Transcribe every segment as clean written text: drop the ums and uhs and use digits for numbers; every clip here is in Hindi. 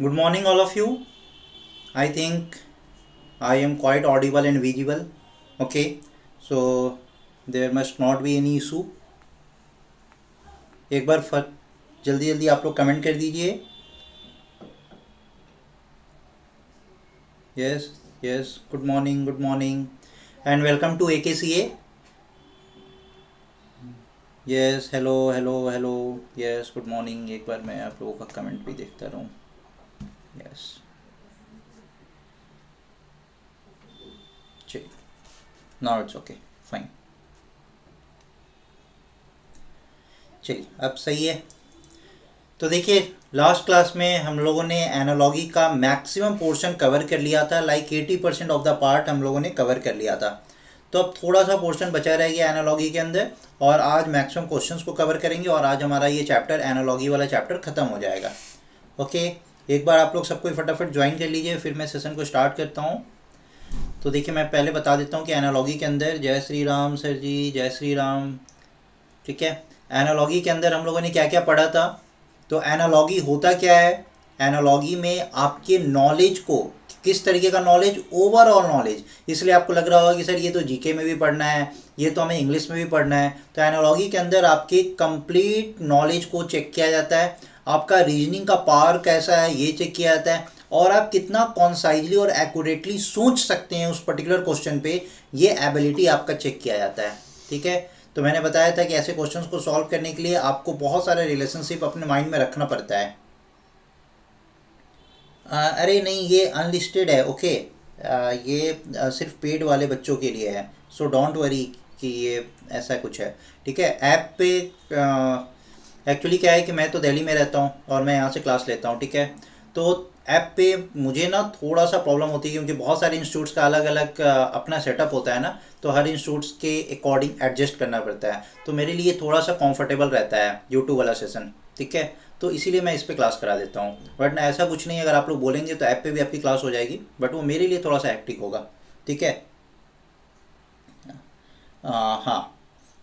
Good morning, all of you. I think I am quite audible and visible. Okay, so there must not be any issue. एक बार जल्दी जल्दी आप लोग कमेंट कर दीजिए. Yes, yes. Good morning, and welcome to AKCA. Yes, hello. Yes, good morning. एक बार मैं आप लोगों का कमेंट भी देखता रहूँ. Yes. चलिए. Now it's okay. Fine. चलिए अब सही है. तो देखिए लास्ट क्लास में हम लोगों ने एनालॉगी का मैक्सिमम पोर्शन कवर कर लिया था. लाइक 80% ऑफ द पार्ट हम लोगों ने कवर कर लिया था. तो अब थोड़ा सा पोर्शन बचा रह गया एनालॉगी के अंदर, और आज मैक्सिमम क्वेश्चंस को कवर करेंगे और आज हमारा ये चैप्टर एनालॉगी वाला चैप्टर ख़त्म हो जाएगा. ओके, एक बार आप लोग सबको फटाफट ज्वाइन कर लीजिए, फिर मैं सेशन को स्टार्ट करता हूँ. तो देखिए मैं पहले बता देता हूँ कि एनालॉगी के अंदर, जय श्री राम सर जी, जय श्री राम. ठीक है, एनालॉगी के अंदर हम लोगों ने क्या क्या पढ़ा था. तो एनालॉगी होता क्या है. एनालॉगी में आपके नॉलेज को, किस तरीके का नॉलेज, ओवरऑल नॉलेज. इसलिए आपको लग रहा होगा कि सर ये तो जीके में भी पढ़ना है, ये तो हमें इंग्लिश में भी पढ़ना है. तो एनालॉगी के अंदर आपके कंप्लीट नॉलेज को चेक किया जाता है. आपका रीजनिंग का पावर कैसा है ये चेक किया जाता है, और आप कितना कॉन्साइजली और एक्यूरेटली सोच सकते हैं उस पर्टिकुलर क्वेश्चन पे, ये एबिलिटी आपका चेक किया जाता है. ठीक है, तो मैंने बताया था कि ऐसे क्वेश्चंस को सॉल्व करने के लिए आपको बहुत सारे रिलेशनशिप अपने माइंड में रखना पड़ता है. अरे नहीं, ये अनलिस्टेड है. ओके, ये सिर्फ पेड वाले बच्चों के लिए है. सो डोंट वरी कि ये ऐसा कुछ है. ठीक है, ऐप पे एक्चुअली क्या है कि मैं तो दिल्ली में रहता हूँ और मैं यहाँ से क्लास लेता हूँ. ठीक है, तो ऐप पे मुझे ना थोड़ा सा प्रॉब्लम होती है, क्योंकि बहुत सारे इंस्टीट्यूट्स का अलग अलग अपना सेटअप होता है ना, तो हर इंस्टीट्यूट्स के अकॉर्डिंग एडजस्ट करना पड़ता है. तो मेरे लिए थोड़ा सा कंफर्टेबल रहता है यूट्यूब वाला सेशन. ठीक है, तो इसीलिए मैं इस पर क्लास करा देता हूँ. बट ना ऐसा कुछ नहीं है, अगर आप लोग बोलेंगे तो ऐप पे भी आपकी क्लास हो जाएगी, बट वो मेरे लिए थोड़ा सा हेक्टिक होगा. ठीक है, हाँ,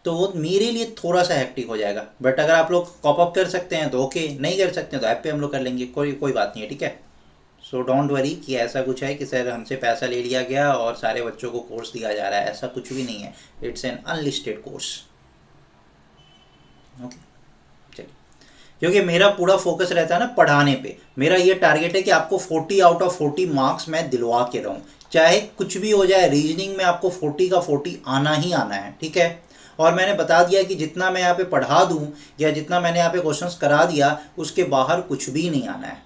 तो वो मेरे लिए थोड़ा सा हेक्टिक हो जाएगा. बट अगर आप लोग कॉप अप कर सकते हैं तो ओके, नहीं कर सकते हैं तो ऐप पे हम लोग कर लेंगे, कोई कोई बात नहीं है. ठीक है, सो डोंट वरी कि ऐसा कुछ है कि सर हमसे पैसा ले लिया गया और सारे बच्चों को कोर्स दिया जा रहा है, ऐसा कुछ भी नहीं है. It's an unlisted course. Okay, चलिए, क्योंकि मेरा पूरा फोकस रहता है ना पढ़ाने पे. मेरा ये टारगेट है कि आपको 40 आउट ऑफ 40 मार्क्स मैं दिलवा के रहूँ, चाहे कुछ भी हो जाए. रीजनिंग में आपको 40 का 40 आना ही आना है. ठीक है, और मैंने बता दिया कि जितना मैं यहाँ पे पढ़ा दूँ या जितना मैंने यहाँ पे क्वेश्चंस करा दिया, उसके बाहर कुछ भी नहीं आना है.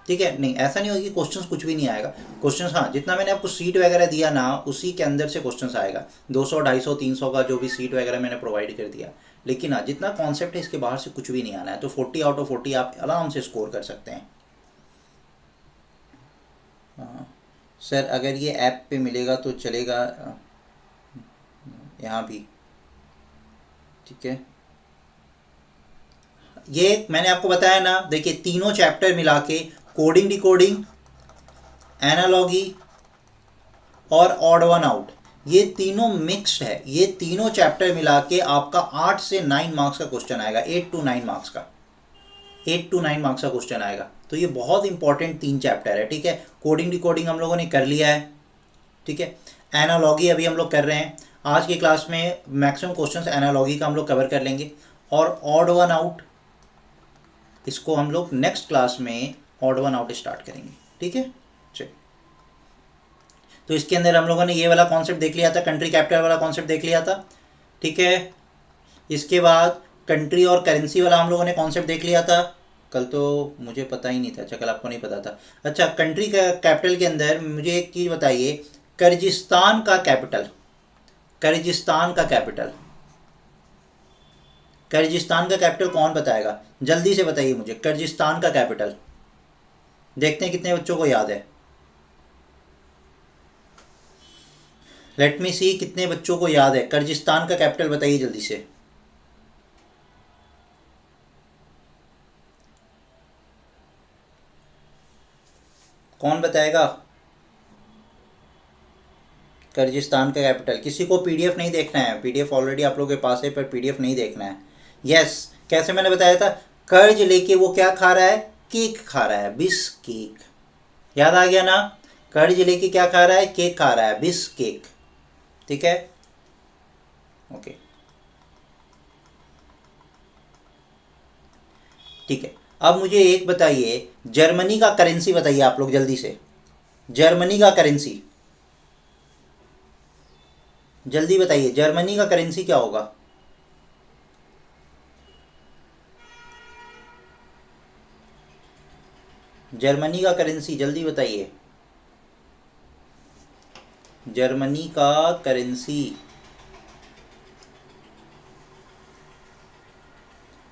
ठीक है, नहीं ऐसा नहीं होगा कि क्वेश्चंस कुछ भी नहीं आएगा. क्वेश्चंस हाँ, जितना मैंने आपको सीट वगैरह दिया ना, उसी के अंदर से क्वेश्चंस आएगा. 200 250 300 का जो भी सीट वगैरह मैंने प्रोवाइड कर दिया, लेकिन हाँ जितना कॉन्सेप्ट है इसके बाहर से कुछ भी नहीं आना है. तो 40 आउट ऑफ 40 आप आराम से स्कोर कर सकते हैं. हाँ सर, अगर ये ऐप पे मिलेगा तो चलेगा, यहाँ भी. ठीक है, ये मैंने आपको बताया ना. देखिए तीनों चैप्टर मिला के, कोडिंग डिकोडिंग, एनालॉगी और ऑड वन आउट, ये तीनों मिक्स्ड है. ये तीनों चैप्टर मिला के आपका 8 से 9 मार्क्स का क्वेश्चन आएगा. 8 to 9 मार्क्स का, 8 to 9 मार्क्स का क्वेश्चन आएगा. तो ये बहुत इंपॉर्टेंट 3 चैप्टर है. ठीक है, कोडिंग डिकोडिंग हम लोगों ने कर लिया है. ठीक है, एनालॉगी अभी हम लोग कर रहे हैं. आज की क्लास में मैक्सिमम क्वेश्चंस एनालॉगी का हम लोग कवर कर लेंगे, और ऑड वन आउट इसको हम लोग नेक्स्ट क्लास में ऑड वन आउट स्टार्ट करेंगे. ठीक है, चलिए. तो इसके अंदर हम लोगों ने ये वाला कॉन्सेप्ट देख लिया था, कंट्री कैपिटल वाला कॉन्सेप्ट देख लिया था. ठीक है, इसके बाद कंट्री और करेंसी वाला हम लोगों ने कॉन्सेप्ट देख लिया था. कल तो मुझे पता ही नहीं था. अच्छा, कल आपको नहीं पता था. अच्छा, कंट्री का कैपिटल के अंदर मुझे एक चीज़ बताइए, किर्गिस्तान का कैपिटल, किर्गिस्तान का कैपिटल, किर्गिस्तान का कैपिटल कौन बताएगा? जल्दी से बताइए मुझे, किर्गिस्तान का कैपिटल. देखते हैं कितने बच्चों को याद है. लेट मी सी कितने बच्चों को याद है. किर्गिस्तान का कैपिटल बताइए जल्दी से. कौन बताएगा किर्गिस्तान का कैपिटल? किसी को पीडीएफ नहीं देखना है, पीडीएफ ऑलरेडी आप लोगों के पास है, पर पीडीएफ नहीं देखना है. यस, कैसे मैंने बताया था, कर्ज लेके वो क्या खा रहा है? केक खा रहा है, बिस केक। याद आ गया ना, कर्ज लेके क्या खा रहा है, केक खा रहा है, बिस केक। ठीक है, ओके ठीक है। अब मुझे एक बताइए, जर्मनी का करेंसी बताइए आप लोग जल्दी से, जर्मनी का करेंसी जल्दी बताइए, जर्मनी का करेंसी क्या होगा। जर्मनी का करेंसी जल्दी बताइए, जर्मनी का currency.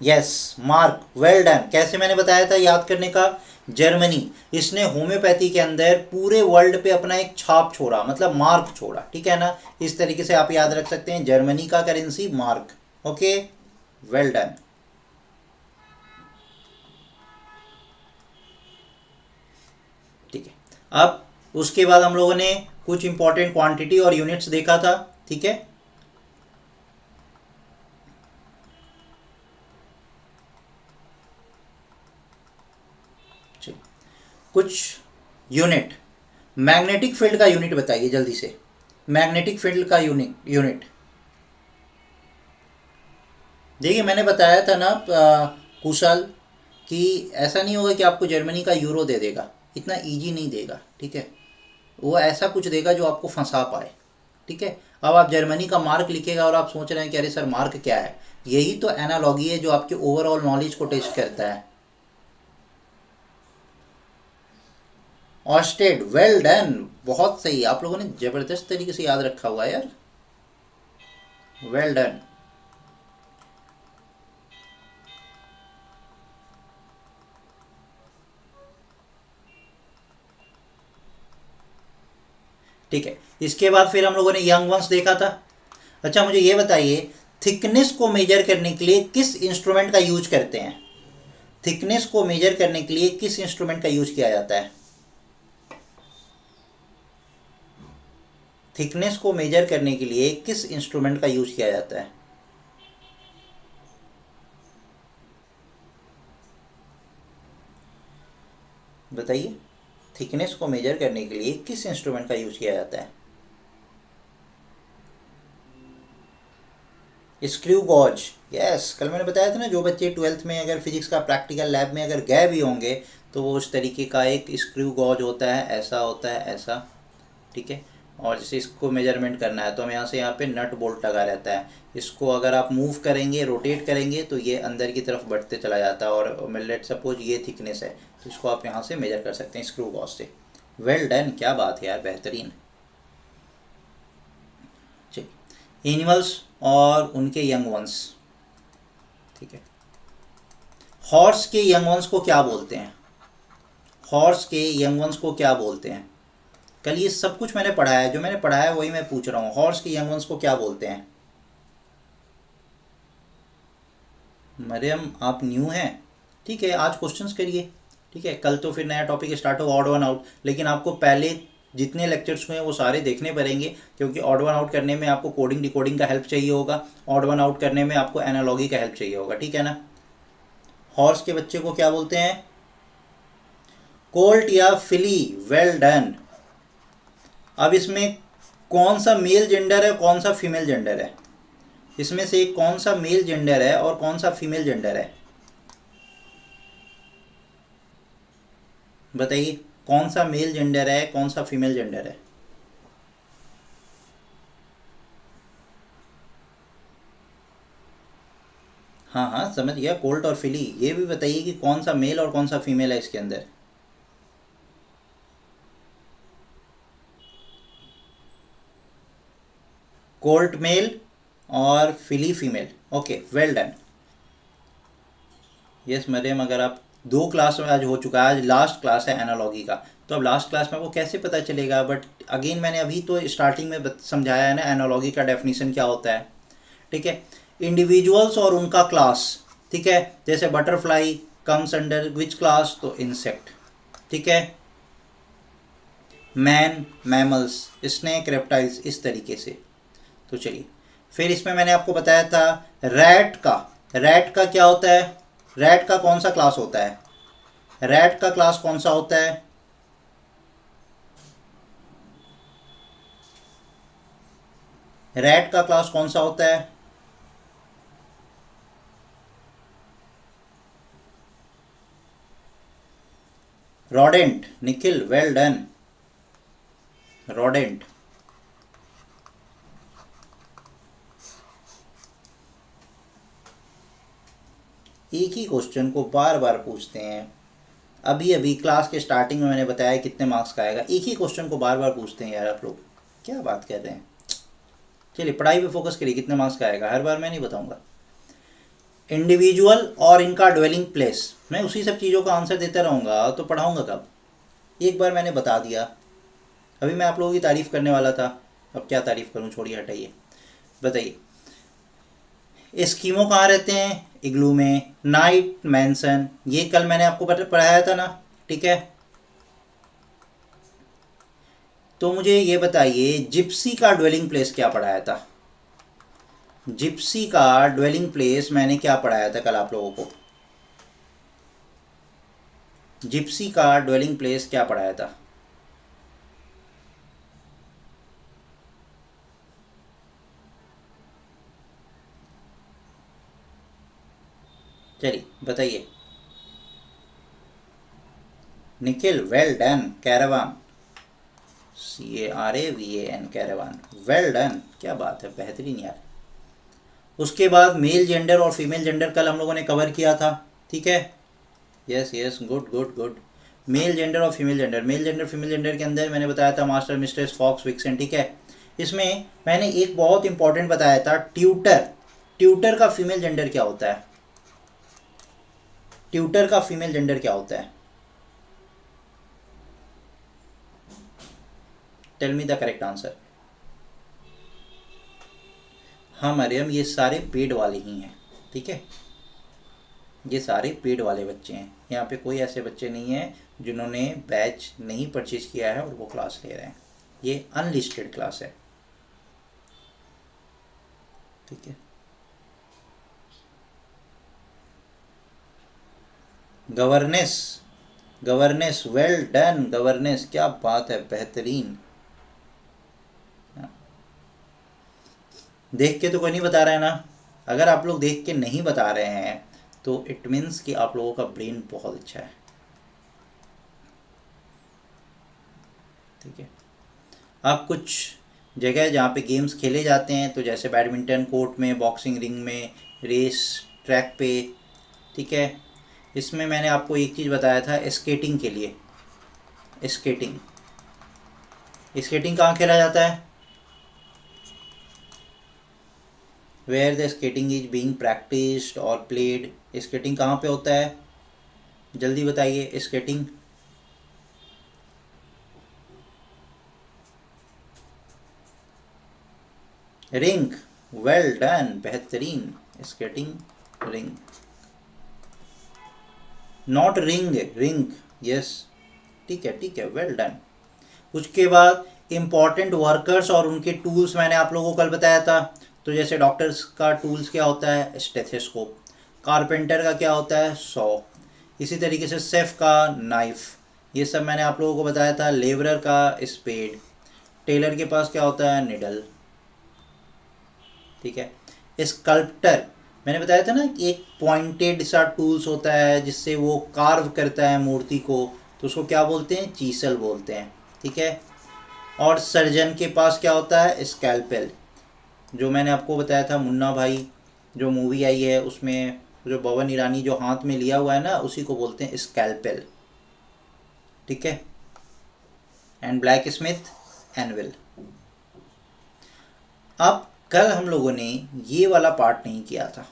Yes, mark, well done. कैसे मैंने बताया था याद करने का, जर्मनी, इसने होम्योपैथी के अंदर पूरे वर्ल्ड पे अपना एक छाप छोड़ा, मतलब मार्क छोड़ा, ठीक है ना। इस तरीके से आप याद रख सकते हैं, जर्मनी का currency mark. Okay, well done. ठीक है, अब उसके बाद हम लोगों ने कुछ इंपॉर्टेंट क्वांटिटी और यूनिट्स देखा था, ठीक है। कुछ यूनिट, मैग्नेटिक फील्ड का यूनिट बताइए जल्दी से, मैग्नेटिक फील्ड का यूनिट। देखिए मैंने बताया था ना कुशल, कि ऐसा नहीं होगा कि आपको जर्मनी का यूरो दे देगा, इतना इजी नहीं देगा, ठीक है। वो ऐसा कुछ देगा जो आपको फंसा पाए, ठीक है। अब आप जर्मनी का मार्क लिखेगा और आप सोच रहे हैं कि अरे सर मार्क क्या है, यही तो एनालॉगी है जो आपके ओवरऑल नॉलेज को टेस्ट करता है। ऑस्टेड, वेल डन, बहुत सही, आप लोगों ने जबरदस्त तरीके से याद रखा हुआ है यार, वेल डन। ठीक है, इसके बाद फिर हम लोगों ने यंग वंस देखा था। अच्छा मुझे ये बताइए, थिकनेस को मेजर करने के लिए किस इंस्ट्रूमेंट का यूज करते हैं, थिकनेस को मेजर करने के लिए किस इंस्ट्रूमेंट का यूज किया जाता है। थिकनेस को मेजर करने के लिए किस इंस्ट्रूमेंट का यूज किया जाता है। बताइए, थिकनेस को मेजर करने के लिए किस इंस्ट्रूमेंट का यूज किया जाता है। Screw gauge, yes. कल मैंने बताया था ना, जो बच्चे 12th में अगर फिजिक्स का प्रैक्टिकल लैब में अगर गए भी होंगे तो वो उस तरीके का एक स्क्रू गॉज होता है, ऐसा होता है, ऐसा, ठीक है। और जैसे इसको मेजरमेंट करना है तो हम यहाँ से यहाँ पे नट बोल्ट लगा रहता है, इसको अगर आप मूव करेंगे, रोटेट करेंगे तो ये अंदर की तरफ बढ़ते चला जाता है, और लेट सपोज ये थिकनेस है तो इसको आप यहाँ से मेजर कर सकते हैं स्क्रू गॉज से। वेल डन, क्या बात है यार, बेहतरीन। चलिए, एनिमल्स और उनके यंग वंस, ठीक है। हॉर्स के यंग वंस को क्या बोलते हैं, हॉर्स के यंग वंस को क्या बोलते हैं। कल ये सब कुछ मैंने पढ़ाया है, जो मैंने पढ़ाया है वही मैं पूछ रहा हूँ, हॉर्स के यंग वंस को क्या बोलते हैं। मरियम आप न्यू हैं, ठीक है, आज क्वेश्चंस करिए, ठीक है। कल तो फिर नया टॉपिक स्टार्ट होगा, ऑड वन आउट, लेकिन आपको पहले जितने लेक्चर्स हुए हैं वो सारे देखने पड़ेंगे, क्योंकि ऑड वन आउट करने में आपको कोडिंग डिकोडिंग का हेल्प चाहिए होगा, ऑड वन आउट करने में आपको एनालॉगी का हेल्प चाहिए होगा, ठीक है ना। हॉर्स के बच्चे को क्या बोलते हैं, कोल्ट या फिली, वेल डन। अब इसमें कौन सा मेल जेंडर है, कौन सा फीमेल जेंडर है, इसमें से कौन सा मेल जेंडर है और कौन सा फीमेल जेंडर है, बताइए। कौन सा मेल जेंडर है, कौन सा फीमेल जेंडर है। हाँ हाँ समझ गया, कोल्ट और फिली। ये भी बताइए कि कौन सा मेल और कौन सा फीमेल है इसके अंदर। कोल्ट मेल और filly female, okay, well done. Yes Mariyam, अगर आप 2 क्लास में आज हो चुका है, आज लास्ट क्लास है एनालॉगी का, तो अब लास्ट क्लास में आपको कैसे पता चलेगा, बट अगेन मैंने अभी तो स्टार्टिंग में समझाया है ना, एनालॉगी का डेफिनेशन क्या होता है, ठीक है। इंडिविजुअल्स और उनका क्लास, ठीक है, जैसे butterfly comes under which class, तो इंसेक्ट, ठीक है। मैन, मैमल्स, स्नेक, रेप्टाइल्स, इस तरीके से। तो चलिए, फिर इसमें मैंने आपको बताया था रैट का क्या होता है, रैट का कौन सा क्लास होता है, रैट का क्लास कौन सा होता है? रैट का क्लास कौन सा होता है? Rodent. Nikhil, well done. Rodent. एक ही क्वेश्चन को बार बार पूछते हैं। अभी अभी क्लास के स्टार्टिंग में मैंने बताया कितने मार्क्स का आएगा, एक ही क्वेश्चन को बार बार पूछते हैं यार आप लोग, क्या बात कर रहे हैं। चलिए पढ़ाई पे फोकस करिए, कितने मार्क्स का आएगा, हर बार मैं नहीं बताऊंगा। इंडिविजुअल और इनका ड्वेलिंग प्लेस, मैं उसी सब चीज़ों का आंसर देता रहूँगा तो पढ़ाऊँगा कब? एक बार मैंने बता दिया, अभी मैं आप लोगों की तारीफ़ करने वाला था, अब क्या तारीफ़ करूँ, छोड़िए हटाइए। बताइए एस्किमो कहाँ रहते हैं? इग्लू में। नाइट मैंसन, ये कल मैंने आपको पढ़ाया था ना, ठीक है। तो मुझे ये बताइए जिप्सी का ड्वेलिंग प्लेस क्या पढ़ाया था? जिप्सी का ड्वेलिंग प्लेस मैंने क्या पढ़ाया था कल आप लोगों को? जिप्सी का ड्वेलिंग प्लेस क्या पढ़ाया था? चलिए बताइए। Nikhil, well done. Caravan, CARAVAN, caravan, well done, क्या बात है, बेहतरीन यार। उसके बाद मेल जेंडर और फीमेल जेंडर कल हम लोगों ने कवर किया था, ठीक है। Yes yes, good good good. Male gender और female gender, male gender female gender के अंदर मैंने बताया था मास्टर, मिस्ट्रेस, फॉक्स, विक्सन, ठीक है। इसमें मैंने एक बहुत इंपॉर्टेंट बताया था, ट्यूटर। ट्यूटर का फीमेल जेंडर क्या होता है? ट्यूटर का फीमेल जेंडर क्या होता है? Tell me the correct answer. हाँ मरियम, ये सारे पेड वाले ही हैं, ठीक है। ये सारे पेड वाले बच्चे हैं, यहाँ पे कोई ऐसे बच्चे नहीं हैं जिन्होंने बैच नहीं परचेज किया है और वो क्लास ले रहे हैं। ये अनलिस्टेड क्लास है, ठीक है। Governance, governance, well done governance, क्या बात है, बेहतरीन। देख के तो कोई नहीं बता रहा है ना, अगर आप लोग देख के नहीं बता रहे हैं तो इट मीन्स कि आप लोगों का ब्रेन बहुत अच्छा है, ठीक है। आप कुछ जगह जहाँ पे गेम्स खेले जाते हैं, तो जैसे बैडमिंटन कोर्ट में, बॉक्सिंग रिंग में, रेस ट्रैक पे, ठीक है। इसमें मैंने आपको एक चीज़ बताया था स्केटिंग के लिए। स्केटिंग, स्केटिंग कहाँ खेला जाता है? Where the skating is being practised और प्लेड, स्केटिंग कहाँ पे होता है? जल्दी बताइए। स्केटिंग, रिंग, वेल डन, बेहतरीन। Skating ring, not ring, ring, yes, ठीक है ठीक है, वेल डन। उसके बाद इम्पॉर्टेंट वर्कर्स और उनके टूल्स मैंने आप लोगों को कल बताया था। तो जैसे डॉक्टर्स का टूल्स क्या होता है? स्टेथोस्कोप। कारपेंटर का क्या होता है? सॉ। इसी तरीके से शेफ का नाइफ, ये सब मैंने आप लोगों को बताया था। लेबरर का स्पेड। टेलर के पास क्या होता है? निडल, ठीक है। स्कल्प्टर, मैंने बताया था ना कि एक पॉइंटेड सा टूल्स होता है जिससे वो कार्व करता है मूर्ति को, तो उसको क्या बोलते हैं? चीसल बोलते हैं, ठीक है। और सर्जन के पास क्या होता है? स्कैल्पेल, जो मैंने आपको बताया था मुन्ना भाई जो मूवी आई है उसमें जो पवन ईरानी जो हाथ में लिया हुआ है ना, उसी को बोलते हैं स्कैल्पेल, ठीक है। And black Smith anvil. अब कल हम लोगों ने ये वाला पार्ट नहीं किया था,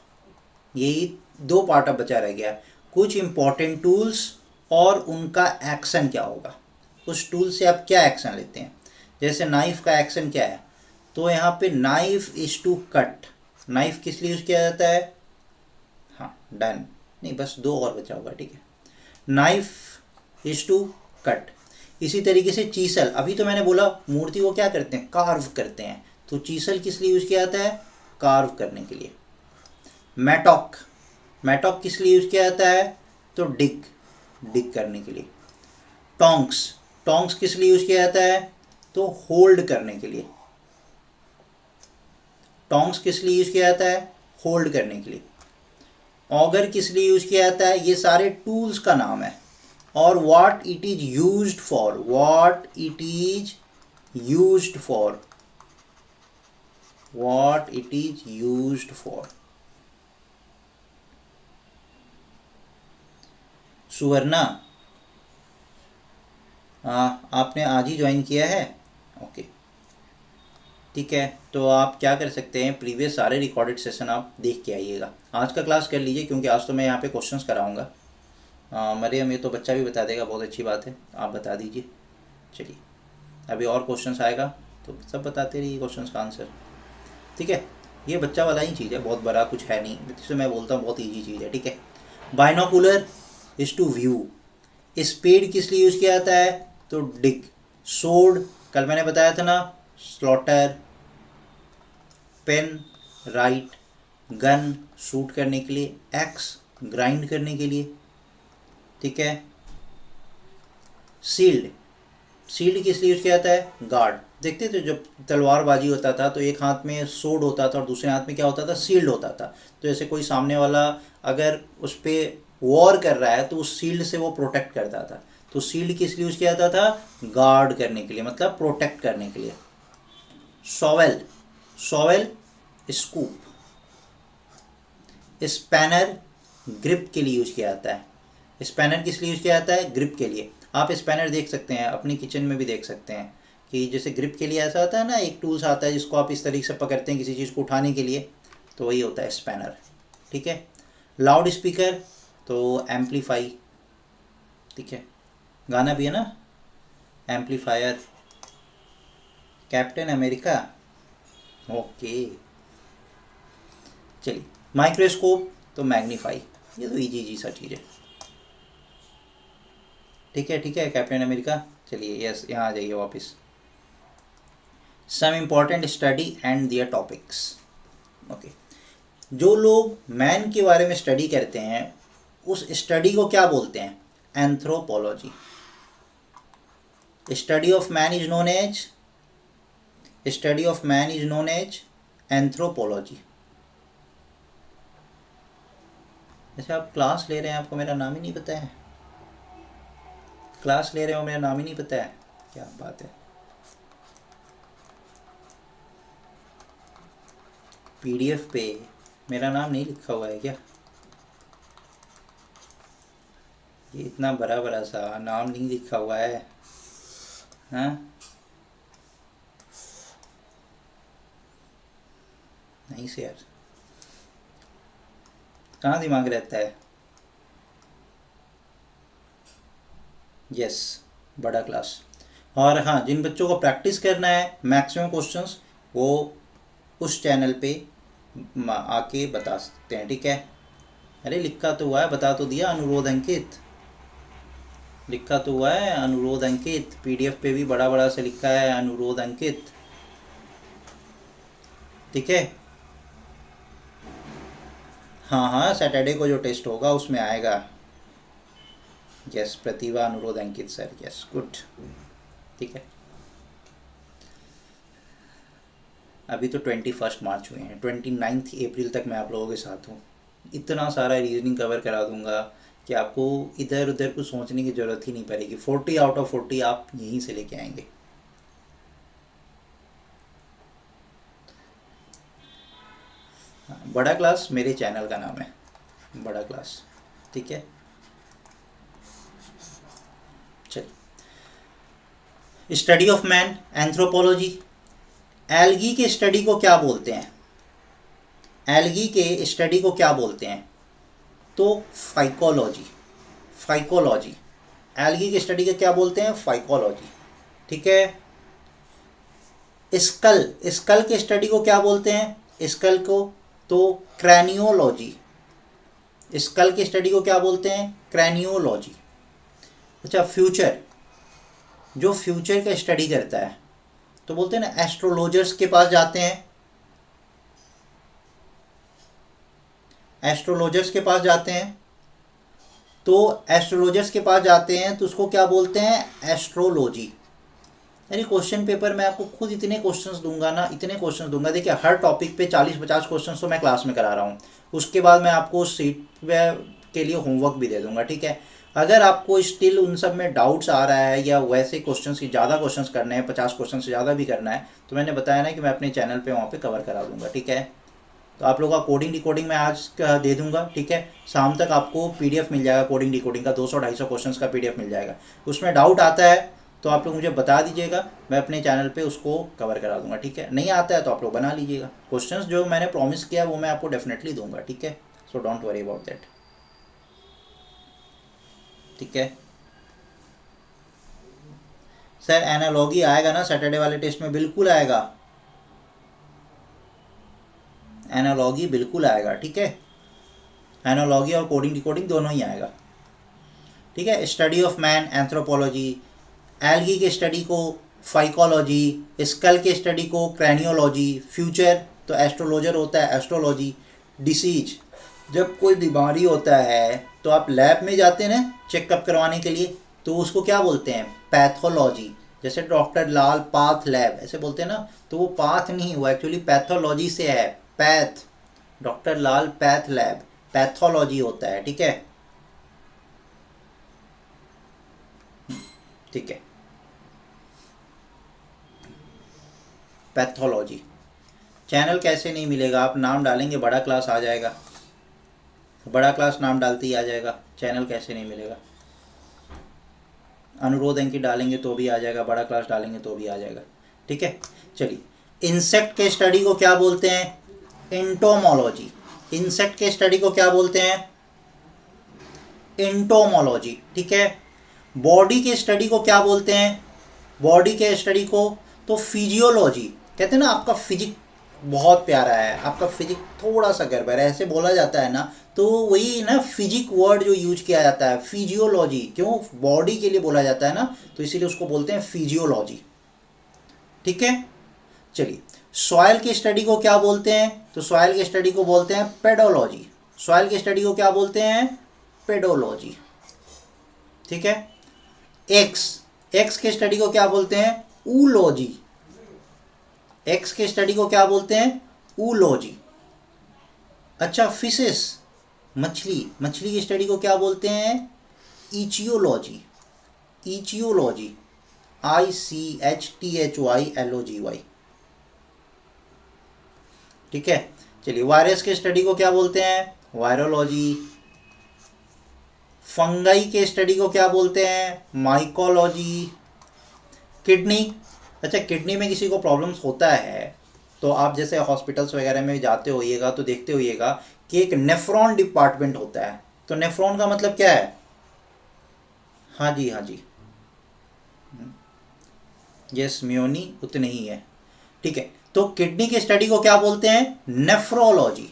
यही 2 पार्ट अब बचा रह गया। कुछ इंपॉर्टेंट टूल्स और उनका एक्शन क्या होगा, उस टूल से आप क्या एक्शन लेते हैं। जैसे नाइफ का एक्शन क्या है? तो यहाँ पे knife is to cut, knife किस लिए यूज किया जाता है? हाँ डन, नहीं बस 2 और बचा होगा, ठीक है। Knife is to cut. इसी तरीके से चीसल, अभी तो मैंने बोला मूर्ति को क्या करते हैं? कार्व करते हैं, तो चीसल किस लिए यूज किया जाता है? कार्व करने के लिए। मैटॉक, मैटॉक किस लिए यूज किया जाता है? तो डिग, डिग करने के लिए। टोंक्स, टोंक्स किस लिए यूज किया जाता है? तो होल्ड करने के लिए। टोंक्स किस लिए यूज किया जाता है? होल्ड करने के लिए। ऑगर किस लिए यूज किया जाता है? ये सारे टूल्स का नाम है। और what it is used for, what it is used for, what it is used for. Suvarna, आपने आज ही ज्वाइन किया है? ओके, ठीक है। तो आप क्या कर सकते हैं, प्रीवियस सारे रिकॉर्डेड सेशन आप देख के आइएगा। आज का क्लास कर लीजिए क्योंकि आज तो मैं यहाँ पे क्वेश्चंस कराऊंगा। मरियम, ये तो बच्चा भी बता देगा, बहुत अच्छी बात है, आप बता दीजिए। चलिए, अभी और क्वेश्चंस आएगा तो सब बताते रहिए क्वेश्चंस का आंसर, ठीक है। ये बच्चा वाला ही चीज़ है, बहुत बड़ा कुछ है नहीं, जिससे मैं बोलता हूँ बहुत ईजी चीज़ है, ठीक है। Binocular is to view. Spade किस लिए यूज़ किया जाता है? तो डिग। सोड कल मैंने बताया था ना, slaughter. Pen write. Gun shoot करने के लिए। एक्स ग्राइंड करने के लिए, ठीक है। शील्ड, शील्ड किस लिए यूज किया जाता है? गार्ड। देखते थे जब तलवारबाजी होता था तो एक हाथ में सोड होता था और दूसरे हाथ में क्या होता था? शील्ड होता था। तो जैसे कोई सामने वाला अगर उस पर वॉर कर रहा है तो उस शील्ड से वो प्रोटेक्ट करता था। तो शील्ड किस लिए यूज किया जाता था? गार्ड करने के लिए, मतलब प्रोटेक्ट करने के लिए। Shovel, shovel scoop. Spanner grip के लिए यूज किया जाता है। स्पैनर किस लिए यूज किया जाता है? ग्रिप के लिए। आप स्पैनर देख सकते हैं, अपनी किचन में भी देख सकते हैं कि जैसे ग्रिप के लिए ऐसा होता है ना, एक टूल्स आता है जिसको आप इस तरीके से पकड़ते हैं किसी चीज़ को उठाने के लिए, तो वही होता है स्पैनर, ठीक है। लाउड स्पीकर तो एम्पलीफाई, ठीक है, गाना भी है ना, एम्पलीफायर। Captain America, okay. चलिए, माइक्रोस्कोप तो मैग्नीफाई। ये तो इजी जी सा चीज़ है, ठीक है, ठीक है, कैप्टन अमेरिका। चलिए, यस, यहाँ आ जाइए वापस। Some important study and their topics, okay. जो लोग मैन के बारे में स्टडी करते हैं उस स्टडी को क्या बोलते हैं? Anthropology. Study of man is known as, study of man is known as anthropology. अच्छा, आप क्लास ले रहे हैं, आपको मेरा नाम ही नहीं पता है? क्लास ले रहे हो, मेरा नाम ही नहीं पता है? क्या बात है। पीडीएफ पे मेरा नाम नहीं लिखा हुआ है क्या? ये इतना बड़ा बड़ा सा नाम नहीं लिखा हुआ है, हाँ? नहीं से यार, कहाँ दिमाग रहता है? यस, बड़ा क्लास। और हाँ, जिन बच्चों को प्रैक्टिस करना है मैक्सिमम क्वेश्चंस, वो उस चैनल पे आके बता सकते हैं, ठीक है। अरे लिखा तो हुआ है, बता तो दिया, अनुरोध अंकित लिखा तो हुआ है, अनुरोध अंकित। पीडीएफ पे भी बड़ा बड़ा से लिखा है, अनुरोध अंकित, ठीक है। हाँ हाँ, सैटरडे को जो टेस्ट होगा उसमें आएगा। यस, प्रतिभा, अनुरोध अंकित सर, यस, गुड, ठीक है। अभी तो 21 मार्च हुए हैं, 29 अप्रैल तक मैं आप लोगों के साथ हूँ। इतना सारा रीजनिंग कवर करा दूंगा कि आपको इधर उधर कुछ सोचने की ज़रूरत ही नहीं पड़ेगी। 40 आउट ऑफ 40 आप यहीं से लेके आएंगे। बड़ा क्लास मेरे चैनल का नाम है, बड़ा क्लास, ठीक है। चलिए, study of man, anthropology. Algae के स्टडी को क्या बोलते हैं? एल्गी के स्टडी को क्या बोलते हैं? तो फाइकोलॉजी, फाइकोलॉजी। एल्गी के स्टडी को क्या बोलते हैं? फाइकोलॉजी, ठीक है। स्कल, स्कल के स्टडी को क्या बोलते हैं? स्कल को तो क्रैनियोलॉजी। स्कल के स्टडी को क्या बोलते हैं? क्रैनियोलॉजी। अच्छा, फ्यूचर, जो फ्यूचर का स्टडी करता है तो बोलते हैं ना, एस्ट्रोलॉजर्स के पास जाते हैं, एस्ट्रोलॉजर्स के पास जाते हैं तो एस्ट्रोलॉजर्स के पास जाते हैं तो उसको क्या बोलते हैं, एस्ट्रोलॉजी। यानी क्वेश्चन पेपर में आपको खुद इतने क्वेश्चंस दूंगा ना, इतने क्वेश्चंस दूंगा, देखिए हर टॉपिक पे 40-50 क्वेश्चंस तो मैं क्लास में करा रहा हूँ, उसके बाद मैं आपको सीट के लिए होमवर्क भी दे दूंगा, ठीक है। अगर आपको स्टिल उन सब में डाउट्स आ रहा है या वैसे क्वेश्चंस की ज़्यादा क्वेश्चंस करने हैं, 50 क्वेश्चन से ज़्यादा भी करना है, तो मैंने बताया ना कि मैं अपने चैनल पे वहाँ पे कवर करा दूंगा, ठीक है। तो आप लोगों का कोडिंग डिकोडिंग मैं आज दे दूंगा, ठीक है। शाम तक आपको पीडीएफ मिल जाएगा कोडिंग डिकोडिंग का, 200-250 क्वेश्चंस का पीडीएफ मिल जाएगा। उसमें डाउट आता है तो आप लोग मुझे बता दीजिएगा, मैं अपने चैनल पे उसको कवर करा दूंगा, ठीक है। नहीं आता है तो आप लोग बना लीजिएगा, क्वेश्चंस जो मैंने प्रॉमिस किया वो मैं आपको डेफिनेटली दूंगा, ठीक है। So don't worry about that, ठीक है। सर एनालॉजी आएगा ना सैटरडे वाले टेस्ट में, बिल्कुल आएगा, एनालॉजी बिल्कुल आएगा, ठीक है। एनालॉजी और कोडिंग डिकोडिंग दोनों ही आएगा, ठीक है। Study of man anthropology, algae के स्टडी को फाइकोलॉजी, स्कल के स्टडी को क्रैनियोलॉजी, फ्यूचर तो एस्ट्रोलॉजर होता है एस्ट्रोलॉजी। डिसीज, जब कोई बीमारी होता है तो आप लैब में जाते हैं ना चेकअप करवाने के लिए, तो उसको क्या बोलते हैं, पैथोलॉजी। जैसे डॉक्टर लाल पाथ लैब ऐसे बोलते हैं ना, तो वो पाथ नहीं, वो एक्चुअली पैथोलॉजी से है, पैथ, डॉक्टर लाल पैथ लैब पैथोलॉजी होता है, ठीक है, ठीक है, पैथोलॉजी। चैनल कैसे नहीं मिलेगा, आप नाम डालेंगे बड़ा क्लास आ जाएगा, बड़ा क्लास नाम डालते ही आ जाएगा, चैनल कैसे नहीं मिलेगा। अनुरोध अंकित डालेंगे तो भी आ जाएगा, बड़ा क्लास डालेंगे तो भी आ जाएगा, ठीक है। चलिए, इंसेक्ट के स्टडी को क्या बोलते हैं, एंटोमोलॉजी। इंसेक्ट के स्टडी को क्या बोलते हैं, एंटोमोलॉजी, ठीक है। बॉडी के स्टडी को क्या बोलते हैं, बॉडी के स्टडी को तो फिजियोलॉजी कहते हैं ना। आपका फिजिक बहुत प्यारा है, आपका फिजिक थोड़ा सा गड़बड़ है ऐसे बोला जाता है ना, तो वही ना फिजिक वर्ड जो यूज किया जाता है फिजियोलॉजी, क्यों, बॉडी के लिए बोला जाता है ना, तो इसीलिए उसको बोलते हैं फिजियोलॉजी, ठीक है। चलिए, सॉइल की स्टडी को क्या बोलते हैं, तो सॉइल की स्टडी को बोलते हैं पेडोलॉजी। सॉइल की स्टडी को क्या बोलते हैं, पेडोलॉजी, ठीक है। एक्स, एक्स के स्टडी को क्या बोलते हैं, ऊलॉजी। एक्स के स्टडी को क्या बोलते हैं, ऊलॉजी। अच्छा, फिशेस, मछली, मछली की स्टडी को क्या बोलते हैं, इचियोलॉजी, इचियोलॉजी, ICHTHYLOGY, ठीक है। चलिए, वायरस के स्टडी को क्या बोलते हैं, वायरोलॉजी। फंगाई के स्टडी को क्या बोलते हैं, माइकोलॉजी। किडनी, अच्छा किडनी में किसी को प्रॉब्लम्स होता है तो आप जैसे हॉस्पिटल्स वगैरह में जाते होइएगा तो देखते होइएगा कि एक नेफ्रॉन डिपार्टमेंट होता है। तो नेफ्रॉन का मतलब क्या है, हाँ जी, हाँ जी, यस म्योनी उतने ही है, ठीक है। तो किडनी की स्टडी को क्या बोलते हैं, नेफ्रोलॉजी,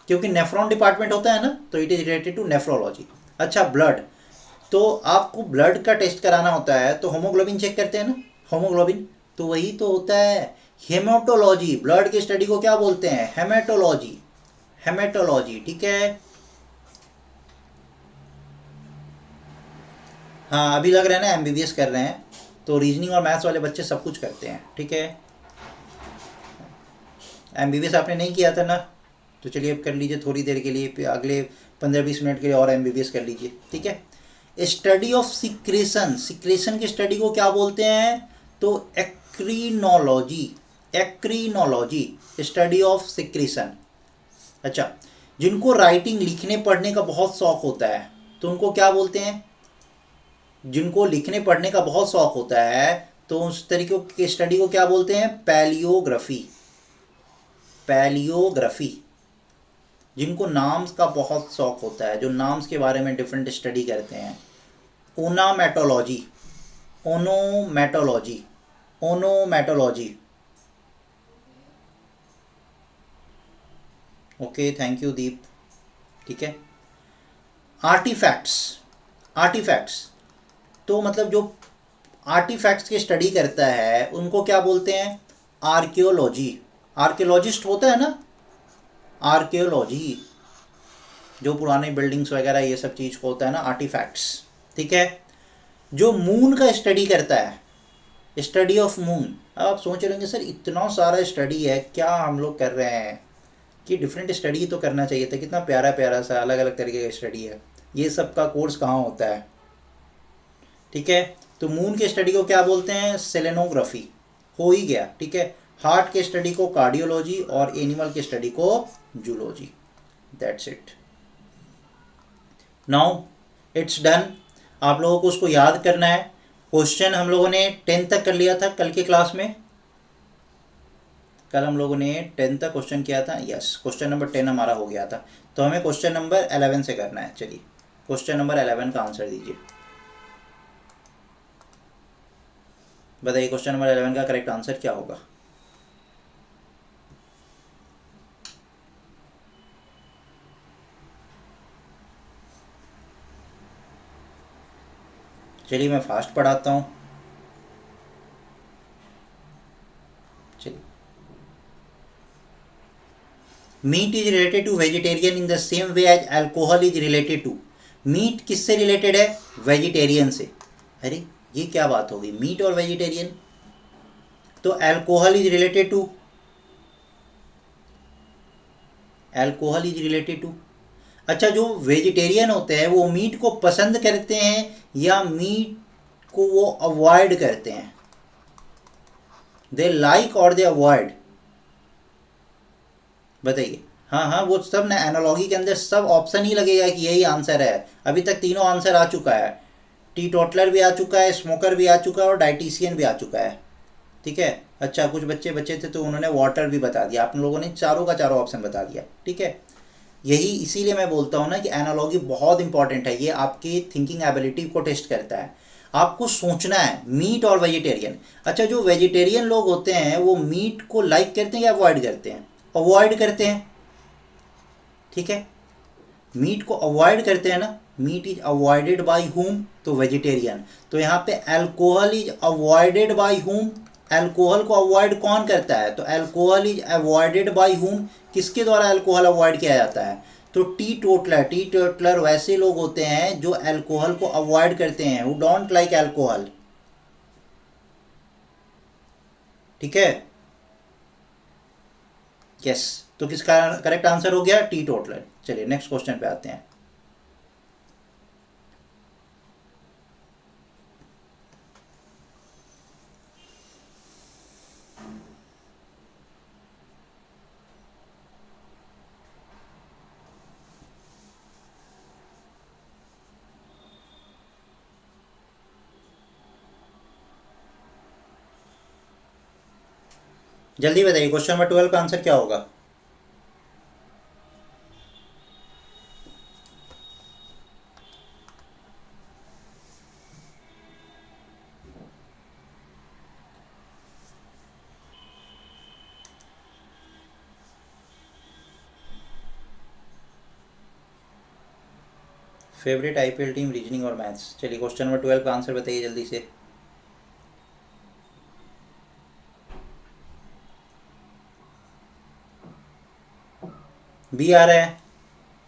क्योंकि नेफ्रॉन डिपार्टमेंट होता है ना, तो it is related to nephrology. अच्छा, ब्लड, तो आपको ब्लड का टेस्ट कराना होता है तो होमोग्लोबिन चेक करते हैं ना, होमोग्लोबिन, तो वही तो होता है हेमाटोलॉजी। ब्लड की स्टडी को क्या बोलते हैं, हेमेटोलॉजी, हेमेटोलॉजी, ठीक है। हाँ, अभी लग रहा है ना एमबीबीएस कर रहे हैं, तो रीजनिंग और मैथ्स वाले बच्चे सब कुछ करते हैं, ठीक है। एमबीबीएस आपने नहीं किया था ना, तो चलिए अब कर लीजिए थोड़ी देर के लिए, अगले 15-20 मिनट के लिए और एमबीबीएस कर लीजिए, ठीक है। स्टडी ऑफ सिक्रेशन, सिक्रेशन की स्टडी को क्या बोलते हैं, तो एक्रीनोलॉजी, एक्रीनोलॉजी, स्टडी ऑफ सिक्रेशन। अच्छा, जिनको राइटिंग लिखने पढ़ने का बहुत शौक होता है तो उनको क्या बोलते हैं, जिनको लिखने पढ़ने का बहुत शौक होता है तो उस तरीके की स्टडी को क्या बोलते हैं, पैलियोग्राफी, पैलियोग्राफी। जिनको नाम्स का बहुत शौक होता है, जो नाम्स के बारे में डिफरेंट स्टडी करते हैं, ओनामेटोलॉजी, ओनोमेटोलॉजी, ओनोमेटोलॉजी, ओके, थैंक यू दीप, ठीक है। आर्टिफैक्ट्स, आर्टिफैक्ट्स तो मतलब जो आर्टिफैक्ट्स की स्टडी करता है उनको क्या बोलते हैं, आर्कियोलॉजी। आर्कियोलॉजिस्ट होता है ना, आर्कियोलॉजी, जो पुरानी बिल्डिंग्स वगैरह ये सब चीज़ को होता है ना, आर्टिफैक्ट्स, ठीक है। जो मून का स्टडी करता है, स्टडी ऑफ मून। अब आप सोच रहे होंगे सर इतना सारा स्टडी है, क्या हम लोग कर रहे हैं कि डिफरेंट स्टडी तो करना चाहिए था, कितना प्यारा प्यारा सा अलग अलग तरीके का स्टडी है, ये सब का कोर्स कहाँ होता है, ठीक है। तो मून के स्टडी को क्या बोलते हैं, सेलेनोग्राफी, हो ही गया, ठीक है। हार्ट के स्टडी को कार्डियोलॉजी और एनिमल के स्टडी को zoology, that's it. Now it's done, आप लोगों को उसको याद करना है। क्वेश्चन हम लोगों ने 10 तक कर लिया था कल के क्लास में, कल हम लोगों ने 10 तक क्वेश्चन किया था, यस, क्वेश्चन नंबर 10 हमारा हो गया था। तो हमें क्वेश्चन नंबर 11 से करना है। चलिए क्वेश्चन नंबर 11 का आंसर दीजिए, बताइए क्वेश्चन नंबर 11 का करेक्ट आंसर क्या होगा। चलिए मैं फास्ट पढ़ाता हूँ। चलिए, meat is related to vegetarian in the same way as alcohol is related to. Meat किससे रिलेटेड है, वेजिटेरियन से। अरे ये क्या बात होगी, मीट और वेजिटेरियन। तो alcohol is related to, alcohol is related to. अच्छा, जो वेजिटेरियन होते हैं वो मीट को पसंद करते हैं या मीट को वो अवॉइड करते हैं, दे लाइक और दे अवॉइड, बताइए। हाँ हाँ, वो सब ना एनालॉगी के अंदर सब ऑप्शन ही लगेगा कि यही आंसर है। अभी तक तीनों आंसर आ चुका है, टी टोटलर भी आ चुका है, स्मोकर भी आ चुका है और डाइटिशियन भी आ चुका है, ठीक है। अच्छा, कुछ बच्चे बच्चे थे तो उन्होंने वाटर भी बता दिया, आप लोगों ने चारों का चारों ऑप्शन बता दिया, ठीक है। यही इसीलिए मैं बोलता हूँ ना कि एनालॉगी बहुत इंपॉर्टेंट है, ये आपकी थिंकिंग एबिलिटी को टेस्ट करता है। आपको सोचना है मीट और वेजिटेरियन। अच्छा, जो वेजिटेरियन लोग होते हैं वो मीट को लाइक करते हैं या अवॉइड करते हैं, अवॉइड करते हैं, ठीक है। मीट को अवॉइड करते हैं ना, meet is avoided by whom, तो वेजिटेरियन। तो यहाँ पे alcohol is avoided by whom, alcohol को अवॉइड कौन करता है, तो alcohol is avoided by whom, किसके द्वारा अल्कोहल अवॉइड किया जाता है, तो टी टोटलर। टी टोटलर वैसे लोग होते हैं जो अल्कोहल को अवॉइड करते हैं, हु डोंट लाइक अल्कोहल, ठीक है, यस। तो किसका करेक्ट आंसर हो गया, टी टोटलर। चलिए नेक्स्ट क्वेश्चन पे आते हैं। जल्दी बताइए क्वेश्चन नंबर 12 का आंसर क्या होगा। फेवरेट आईपीएल टीम, रीजनिंग और मैथ्स। चलिए क्वेश्चन नंबर 12 का आंसर बताइए जल्दी से। बी आ रहा है,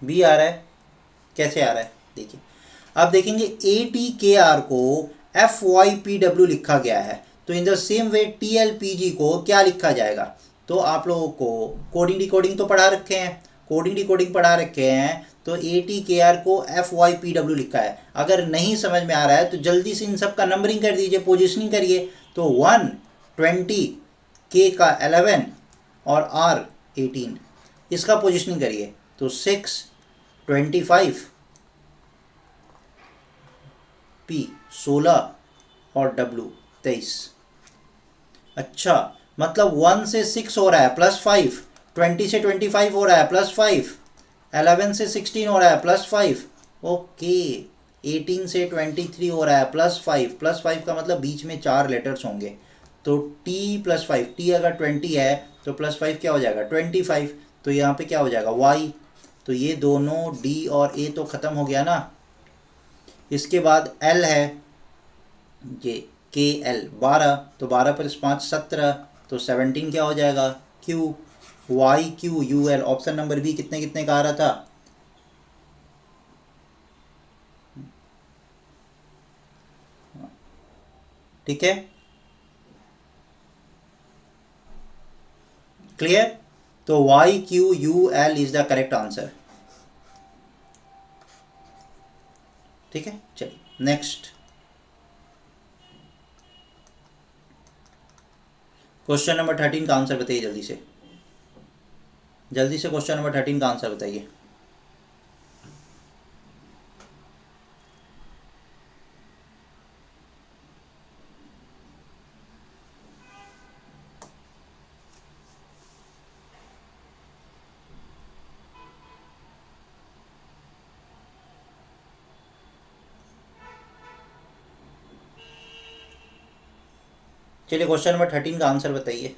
बी आ रहा है, कैसे आ रहा है देखिए। आप देखेंगे ए टी के आर को एफ वाई पी डब्ल्यू लिखा गया है, तो इन the same way T L P G को क्या लिखा जाएगा। तो आप लोगों को कोडिंग डिकोडिंग तो पढ़ा रखे हैं, कोडिंग डिकोडिंग पढ़ा रखे हैं, तो ए टी के आर को एफ वाई पी डब्ल्यू लिखा है। अगर नहीं समझ में आ रहा है तो जल्दी से इन सब का नंबरिंग कर दीजिए, पोजिशनिंग करिए। तो 1 20, के का 11 और आर 18, इसका पोजिशनिंग करिए। तो 6 25, पी 16 और डब्ल्यू 23। अच्छा, मतलब 1 से 6 हो रहा है +5, 20 से 25 हो रहा है +5, 11 से 16 हो रहा है +5, ओके, 18 से 23 हो रहा है +5, +5 का मतलब बीच में 4 लेटर्स होंगे। तो t +5, t अगर 20 है तो +5 क्या हो जाएगा 25, तो यहाँ पे क्या हो जाएगा y। तो ये दोनों d और a तो ख़त्म हो गया ना। इसके बाद l है ये के एल 12, तो 12 + 5 17, तो 17 क्या हो जाएगा q, y q u l। Option number B कितने कितने का आ रहा था, ठीक है, क्लियर। तो YQUL is the correct answer. ठीक है, चलिए नेक्स्ट क्वेश्चन नंबर 13 का आंसर बताइए जल्दी से, जल्दी से क्वेश्चन नंबर 13 का आंसर बताइए। चलिए क्वेश्चन नंबर 13 का आंसर बताइए।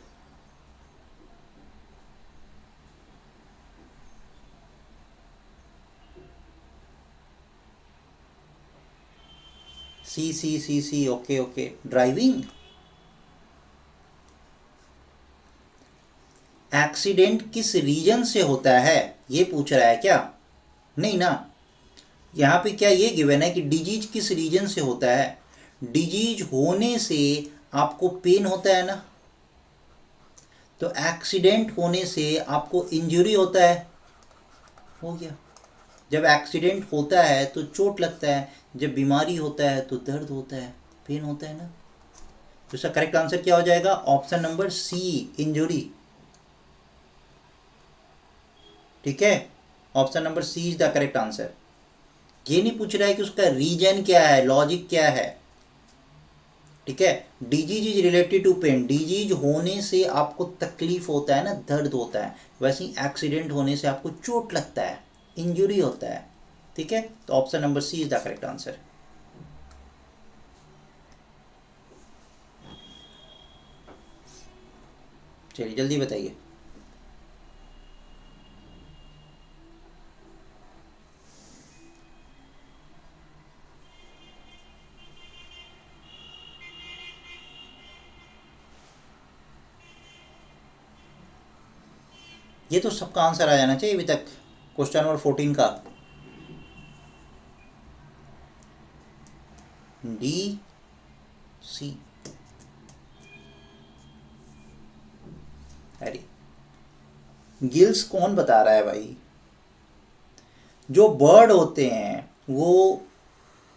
सी, ओके ओके, ड्राइविंग। एक्सीडेंट किस रीजन से होता है ये पूछ रहा है क्या? नहीं ना, यहाँ पे क्या ये गिवन है कि डिजीज किस रीजन से होता है। डिजीज होने से आपको पेन होता है ना, तो एक्सीडेंट होने से आपको इंजरी होता है, हो गया। जब एक्सीडेंट होता है तो चोट लगता है, जब बीमारी होता है तो दर्द होता है, पेन होता है ना। तो इसका करेक्ट आंसर क्या हो जाएगा? Option number C, injury. ठीक है, option number C is the correct answer. ये नहीं पूछ रहा है कि उसका रीजन क्या है, लॉजिक क्या है। ठीक है, disease is related to pain, disease होने से आपको तकलीफ होता है ना, दर्द होता है। वैसे ही एक्सीडेंट होने से आपको चोट लगता है, इंजरी होता है। ठीक है, तो option number C is the correct answer. चलिए जल्दी बताइए। ये तो सबका आंसर आ जाना चाहिए अभी तक, क्वेश्चन नंबर 14 का। डी, सी। अरे गिल्स कौन बता रहा है भाई? जो बर्ड होते हैं वो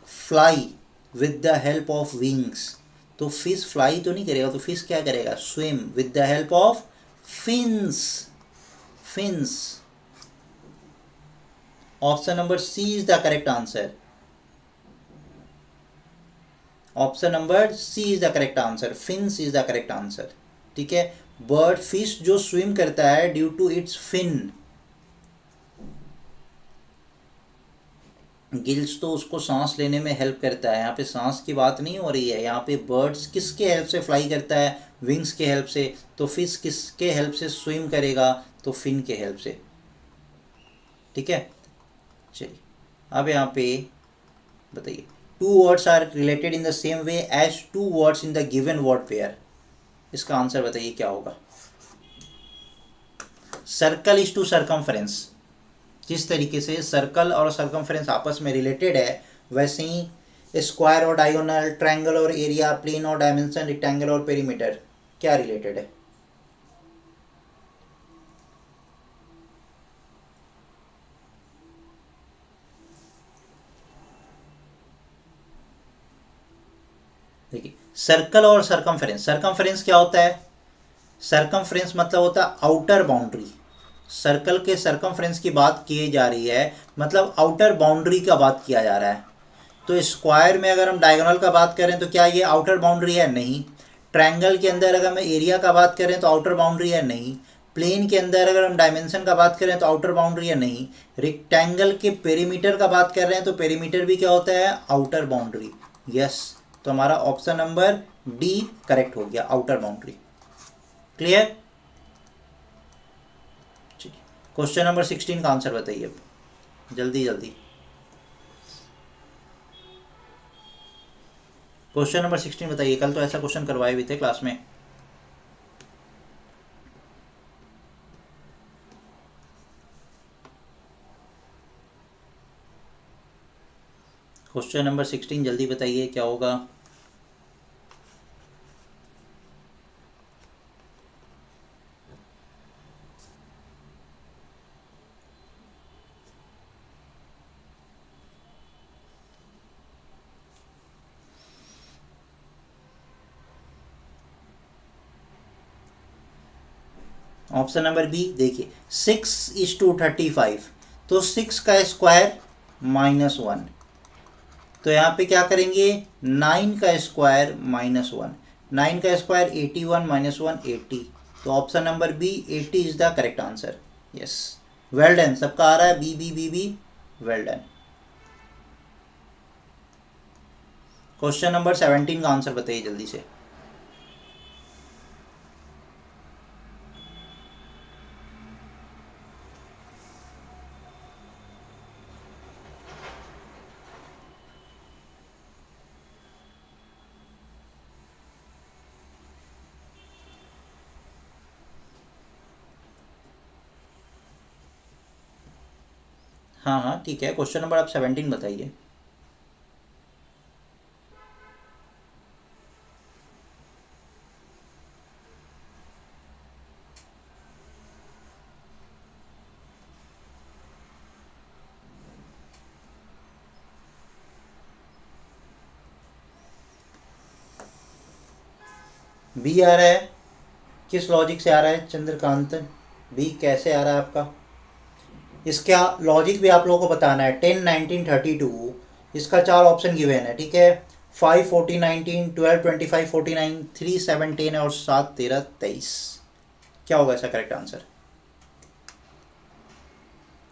fly with the help of wings. तो फिश फ्लाई तो नहीं करेगा, तो फिश क्या करेगा? Swim with the help of fins, fins. Option number C is the correct answer. Option number C is the correct answer, fins is the correct answer. ठीक है, बर्ड फिश जो स्विम करता है due to its fin. Gills तो उसको सांस लेने में हेल्प करता है, यहाँ पे सांस की बात नहीं हो रही है। यहाँ पे बर्ड्स किसके हेल्प से फ्लाई करता है? विंग्स के हेल्प से। तो फिश किसके हेल्प से स्विम करेगा? तो फिन के हेल्प से। ठीक है, चलिए अब यहाँ पे बताइए, two words are related in the same way as two words in the given word pair. इसका आंसर बताइए क्या होगा? Circle is to circumference. जिस तरीके से सर्कल और सरकमफ्रेंस आपस में रिलेटेड है, वैसे ही स्क्वायर और डायगोनल, ट्रायंगल और एरिया, प्लेन और डायमेंशन, रेक्टेंगल और पेरीमीटर क्या रिलेटेड है? देखिए, सर्कल और सरकमफ्रेंस, सरकमफ्रेंस क्या होता है? सरकमफ्रेंस मतलब होता है आउटर बाउंड्री। सर्कल के सरकमफ्रेंस की बात की जा रही है, मतलब आउटर बाउंड्री का बात किया जा रहा है। तो स्क्वायर में अगर हम डायगोनल का बात करें तो क्या ये आउटर बाउंड्री है? नहीं। ट्रायंगल के अंदर अगर हम एरिया का बात करें तो आउटर बाउंड्री है? नहीं। प्लेन के अंदर अगर हम डायमेंशन का बात करें तो आउटर बाउंड्री है? नहीं। रेक्टेंगल के पेरीमीटर का बात कर रहे हैं तो पेरीमीटर भी क्या होता है? Outer boundary. यस, तो हमारा ऑप्शन नंबर डी करेक्ट हो गया, outer boundary. Clear? Question number 16 का आंसर बताइए अब, जल्दी जल्दी। क्वेश्चन नंबर 16 बताइए, कल तो ऐसा क्वेश्चन करवाए भी थे क्लास में। क्वेश्चन नंबर 16 जल्दी बताइए क्या होगा? ऑप्शन नंबर बी देखिए 6:35, तो 6 का स्क्वायर -1, तो यहाँ पे क्या करेंगे 9 का स्क्वायर -1, 9 का स्क्वायर 81 -1 80, तो option number B 80 is the correct answer. Yes, well done, सबका आ रहा है B B B B, well done. Question number 17 का आंसर बताइए जल्दी से। हाँ हाँ ठीक है, क्वेश्चन नंबर आप 17 बताइए। बी आ रहा है, किस लॉजिक से आ रहा है चंद्रकांत? बी कैसे आ रहा है आपका? इसका लॉजिक भी आप लोगों को बताना है। 10 19 32, इसका 4 ऑप्शन गिवन है, ठीक है। 5 14 19, 12 25 49, 3 7 10 और 7 13 23। क्या होगा इसका करेक्ट आंसर?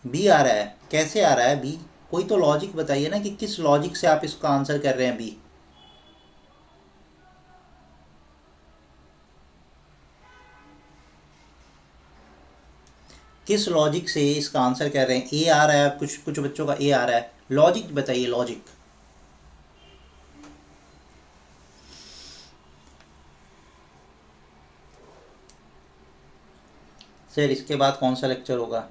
बी आ रहा है, कैसे आ रहा है बी? कोई तो लॉजिक बताइए ना कि किस लॉजिक से आप इसका आंसर कर रहे हैं बी। किस लॉजिक से इसका आंसर कर रहे हैं? ए आ रहा है, कुछ कुछ बच्चों का ए आ रहा है, लॉजिक बताइए लॉजिक। सर इसके बाद कौन सा लेक्चर होगा?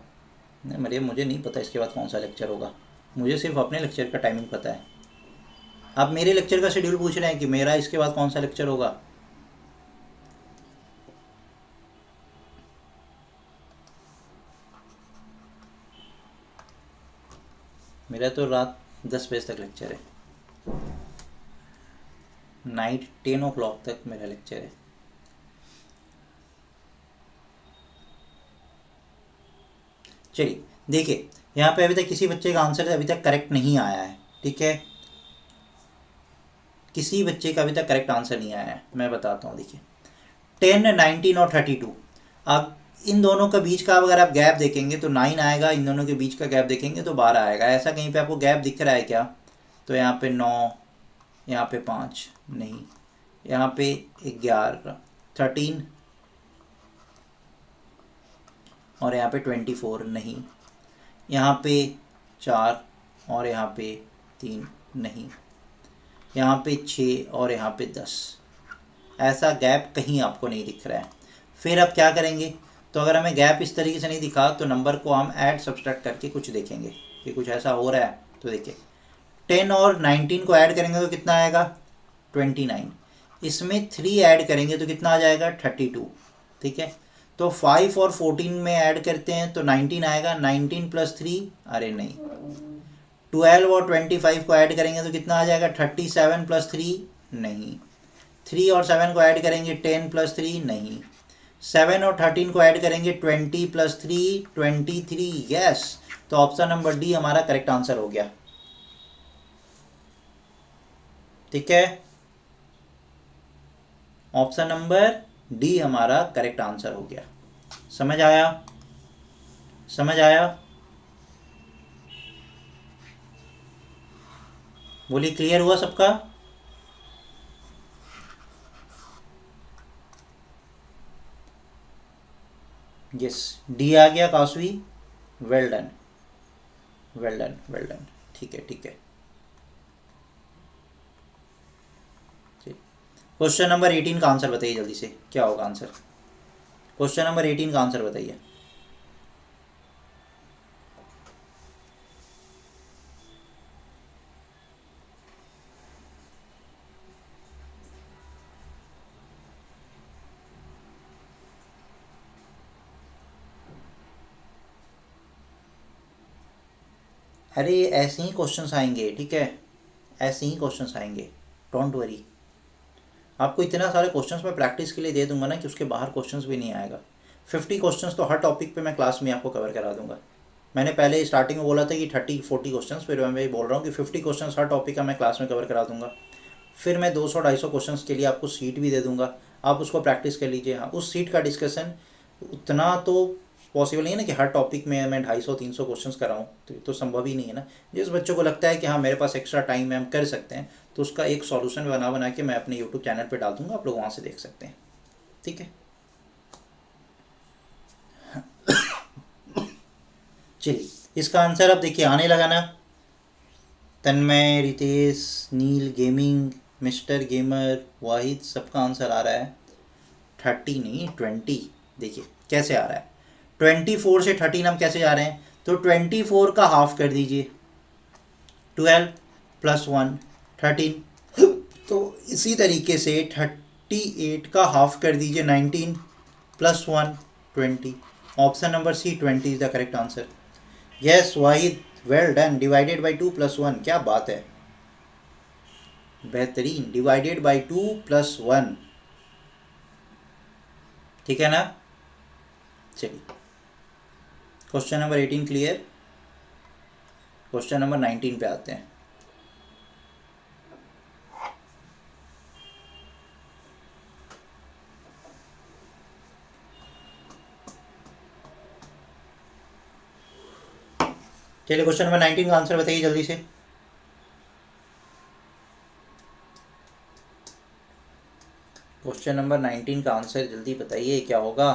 नहीं मुझे नहीं पता इसके बाद कौन सा लेक्चर होगा, मुझे सिर्फ अपने लेक्चर का टाइमिंग पता है। आप मेरे लेक्चर का शेड्यूल पूछ रहे हैं कि मेरा इसके बाद कौन सा लेक्चर होगा? मेरा तो रात 10 बजे तक लेक्चर है, नाइट 10 o'clock तक मेरा लेक्चर है। चलिए देखिए, यहाँ पे अभी तक किसी बच्चे का आंसर अभी तक करेक्ट नहीं आया है, ठीक है। किसी बच्चे का अभी तक करेक्ट आंसर नहीं आया है, मैं बताता हूँ। देखिए 10 19 और 32, अब इन दोनों के बीच का अगर आप गैप देखेंगे तो 9 आएगा, इन दोनों के बीच का गैप देखेंगे तो 12 आएगा। ऐसा कहीं पे आपको गैप दिख रहा है क्या? तो यहाँ पे 9, यहाँ पे 5 नहीं, यहाँ पे 11 13 और यहाँ पे 24 नहीं, यहाँ पे 4 और यहाँ पे 3 नहीं, यहाँ पे 6 और यहाँ पे 10। ऐसा गैप कहीं आपको नहीं दिख रहा है। फिर अब क्या करेंगे? तो अगर हमें गैप इस तरीके से नहीं दिखा तो नंबर को हम ऐड सब्सट्रैक्ट करके कुछ देखेंगे कि कुछ ऐसा हो रहा है। तो देखिए 10 और 19 को ऐड करेंगे तो कितना आएगा? 29। इसमें 3 ऐड करेंगे तो कितना आ जाएगा? 32, ठीक है। तो 5 और 14 में ऐड करते हैं तो 19 आएगा, 19 + 3, अरे नहीं, 12 और 25 को ऐड करेंगे तो कितना आ जाएगा? 37 + 3 नहीं, 3 और 7 को ऐड करेंगे 10 + 3 नहीं, 7 और 13 को ऐड करेंगे 20 + 3 23। यस, तो ऑप्शन नंबर डी हमारा करेक्ट आंसर हो गया, ठीक है। ऑप्शन नंबर डी हमारा करेक्ट आंसर हो गया। समझ आया? समझ आया? बोलिए, क्लियर हुआ सबका? यस, डी आ गया Kasvi, well done, well done, well done, ठीक है, ठीक है। क्वेश्चन नंबर 18 का आंसर बताइए जल्दी से, क्या होगा आंसर? क्वेश्चन नंबर 18 का आंसर बताइए। अरे ऐसे ही क्वेश्चंस आएंगे, ठीक है, ऐसे ही क्वेश्चंस आएंगे, डोंट वरी। आपको इतना सारे क्वेश्चंस मैं प्रैक्टिस के लिए दे दूंगा ना कि उसके बाहर क्वेश्चंस भी नहीं आएगा। 50 क्वेश्चंस तो हर टॉपिक पे मैं क्लास में आपको कवर करा दूंगा। मैंने पहले स्टार्टिंग में बोला था कि 30-40 क्वेश्चंस, फिर मैं बोल रहा हूँ कि 50 क्वेश्चंस हर टॉपिक का मैं क्लास में कवर करा दूंगा। फिर मैं 200-250 क्वेश्चंस के लिए आपको सीट भी दे दूंगा, आप उसको प्रैक्टिस कर लीजिए। हाँ, उस सीट का डिस्कशन उतना तो पॉसिबल नहीं है ना कि हर टॉपिक में मैं 250-300 क्वेश्चंस कराऊँ, तो ये तो संभव ही नहीं है ना। जिस बच्चों को लगता है कि हाँ मेरे पास एक्स्ट्रा टाइम है, हम कर सकते हैं, तो उसका एक सॉल्यूशन बना बना के मैं अपने यूट्यूब चैनल पर डाल दूँगा, आप लोग वहाँ से देख सकते हैं। ठीक है, चलिए इसका आंसर अब देखिए आने लगा ना। तन्मय, रितेश, नील गेमिंग, मिस्टर गेमर, वाहिद, सबका आंसर आ रहा है 30 नहीं 20। देखिए कैसे आ रहा है, 24 से 13 हम कैसे जा रहे हैं, तो 24 का हाफ कर दीजिए, 12 + 1 13। तो इसी तरीके से 38 का हाफ कर दीजिए, 19 + 1 20। Option number C 20 is the correct answer. Yes Wahid, well done. Divided by 2 + 1, क्या बात है, बेहतरीन। डिवाइडेड बाई 2 + 1, ठीक है ना। चलिए question number 18 clear. Question number 19 पे आते हैं। चलिए क्वेश्चन नंबर 19 का आंसर बताइए जल्दी से। क्वेश्चन नंबर 19 का आंसर जल्दी बताइए, क्या होगा।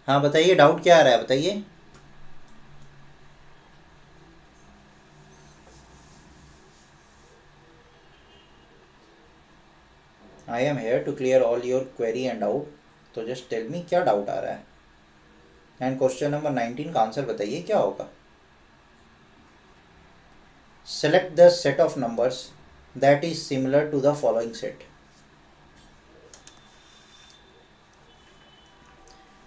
हाँ बताइए, डाउट क्या आ रहा है बताइए। I am here to clear all your query and doubt, तो जस्ट टेल मी क्या डाउट आ रहा है, एंड क्वेश्चन नंबर 19 का आंसर बताइए क्या होगा। Select the set of numbers that is similar to the following set.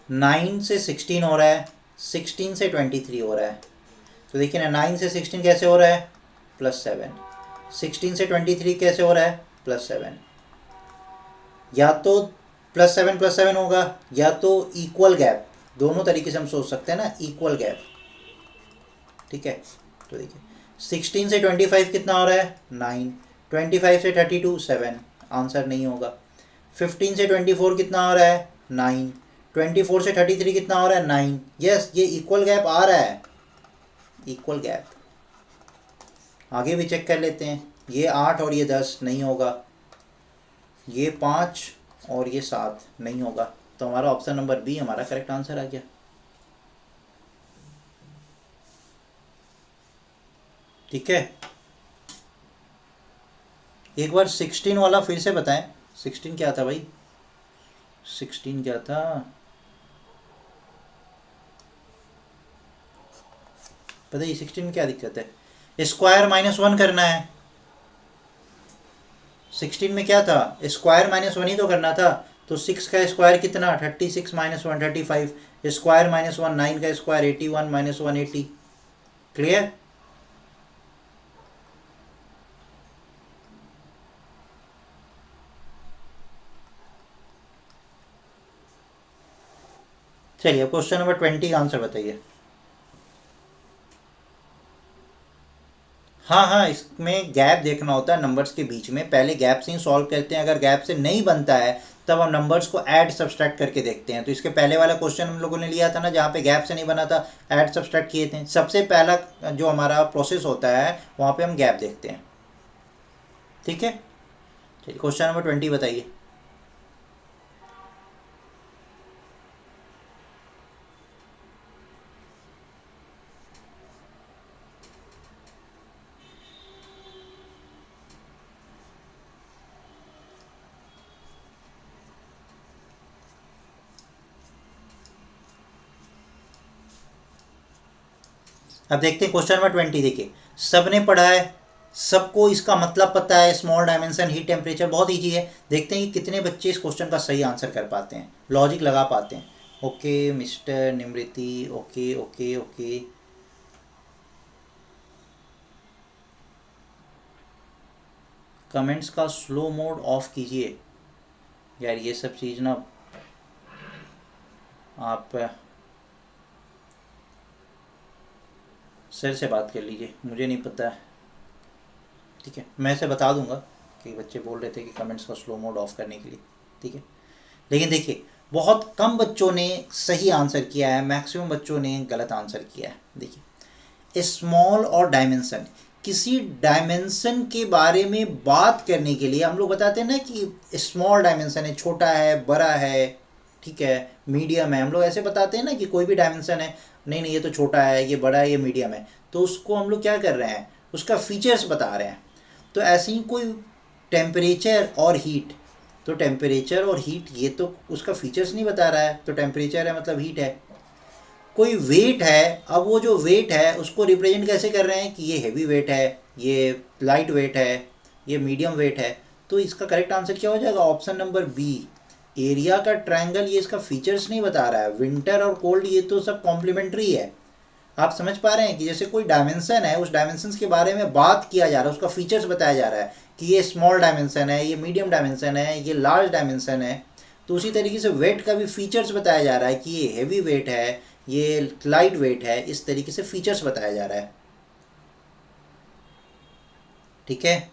9 से 16 हो रहा है, 16 से 23 हो रहा है, तो देखिए ना 9 से 16 कैसे हो रहा है, +7। 16 से 23 कैसे हो रहा है, +7। या तो +7 होगा, या तो इक्वल गैप, दोनों तरीके से हम सोच सकते हैं ना, इक्वल गैप। ठीक है, तो देखिए 16 से 25 कितना हो रहा है, 9। 25 से 32 7, आंसर नहीं होगा। 15 से 24 कितना हो रहा है, 9। 24 से 33 कितना हो रहा है, 9। यस, ये इक्वल गैप आ रहा है, इक्वल गैप। आगे भी चेक कर लेते हैं, ये 8 और ये 10 नहीं होगा, ये 5 और ये 7 नहीं होगा, तो हमारा ऑप्शन नंबर बी हमारा करेक्ट आंसर आ गया। ठीक है, एक बार 16 वाला फिर से बताएं, 16 क्या था भाई, 16 क्या था, बताइए 16 में क्या दिक्कत है, स्क्वायर -1 करना है। 16 में क्या था, स्क्वायर -1 ही तो करना था, तो 6 का स्क्वायर कितना, 36 - 1 35, स्क्वायर -1 9 का स्क्वायर 81 -1 80। क्लियर। चलिए क्वेश्चन नंबर 20 का आंसर बताइए। हाँ हाँ, इसमें गैप देखना होता है नंबर्स के बीच में, पहले गैप से ही सॉल्व करते हैं, अगर गैप से नहीं बनता है तब हम नंबर्स को ऐड सब्सट्रैक्ट करके देखते हैं। तो इसके पहले वाला क्वेश्चन हम लोगों ने लिया था ना, जहाँ पे गैप से नहीं बना था, ऐड सब्सट्रैक्ट किए थे। सबसे पहला जो हमारा प्रोसेस होता है वहाँ पे हम गैप देखते हैं। ठीक है, चलिए क्वेश्चन नंबर 20 बताइए। अब देखते हैं क्वेश्चन नंबर 20। देखिए सबने पढ़ा है, सबको इसका मतलब पता है, स्मॉल डायमेंशन हीट टेम्परेचर बहुत ईजी है। देखते हैं कि कितने बच्चे इस क्वेश्चन का सही आंसर कर पाते हैं, लॉजिक लगा पाते हैं। Okay mister Nimriti, okay okay okay. Comments का स्लो मोड ऑफ कीजिए। यार ये सब चीज़ ना आप सर से बात कर लीजिए, मुझे नहीं पता है। ठीक है, मैं इसे बता दूंगा कि बच्चे बोल रहे थे कि कमेंट्स का स्लो मोड ऑफ करने के लिए। ठीक है, लेकिन देखिए बहुत कम बच्चों ने सही आंसर किया है, मैक्सिमम बच्चों ने गलत आंसर किया है। देखिए स्मॉल और डायमेंशन, किसी डायमेंशन के बारे में बात करने के लिए हम लोग बताते हैं ना कि स्मॉल डायमेंशन है, छोटा है, बड़ा है, ठीक है, मीडियम है। हम लोग ऐसे बताते हैं ना कि कोई भी डायमेंशन है, नहीं नहीं ये तो छोटा है, ये बड़ा है, ये मीडियम है, तो उसको हम लोग क्या कर रहे हैं, उसका फीचर्स बता रहे हैं। तो ऐसे ही कोई टेम्परेचर और हीट, तो टेम्परेचर और हीट ये तो उसका फीचर्स नहीं बता रहा है, तो टेम्परेचर है मतलब हीट है। कोई वेट है, अब वो जो वेट है उसको रिप्रेजेंट कैसे कर रहे हैं कि ये हैवी वेट है, ये लाइट वेट है, ये मीडियम वेट है। तो इसका करेक्ट आंसर क्या हो जाएगा, ऑप्शन नंबर बी। एरिया का ट्रायंगल ये इसका फीचर्स नहीं बता रहा है, विंटर और कोल्ड ये तो सब कॉम्प्लीमेंट्री है। आप समझ पा रहे हैं कि जैसे कोई डायमेंशन है, उस डायमेंशन के बारे में बात किया जा रहा है, उसका फीचर्स बताया जा रहा है कि ये स्मॉल डायमेंशन है, ये मीडियम डायमेंशन है, ये लार्ज डायमेंशन है। तो उसी तरीके से वेट का भी फीचर्स बताया जा रहा है कि ये हैवी वेट है, ये लाइट वेट है, इस तरीके से फीचर्स बताया जा रहा है। ठीक है,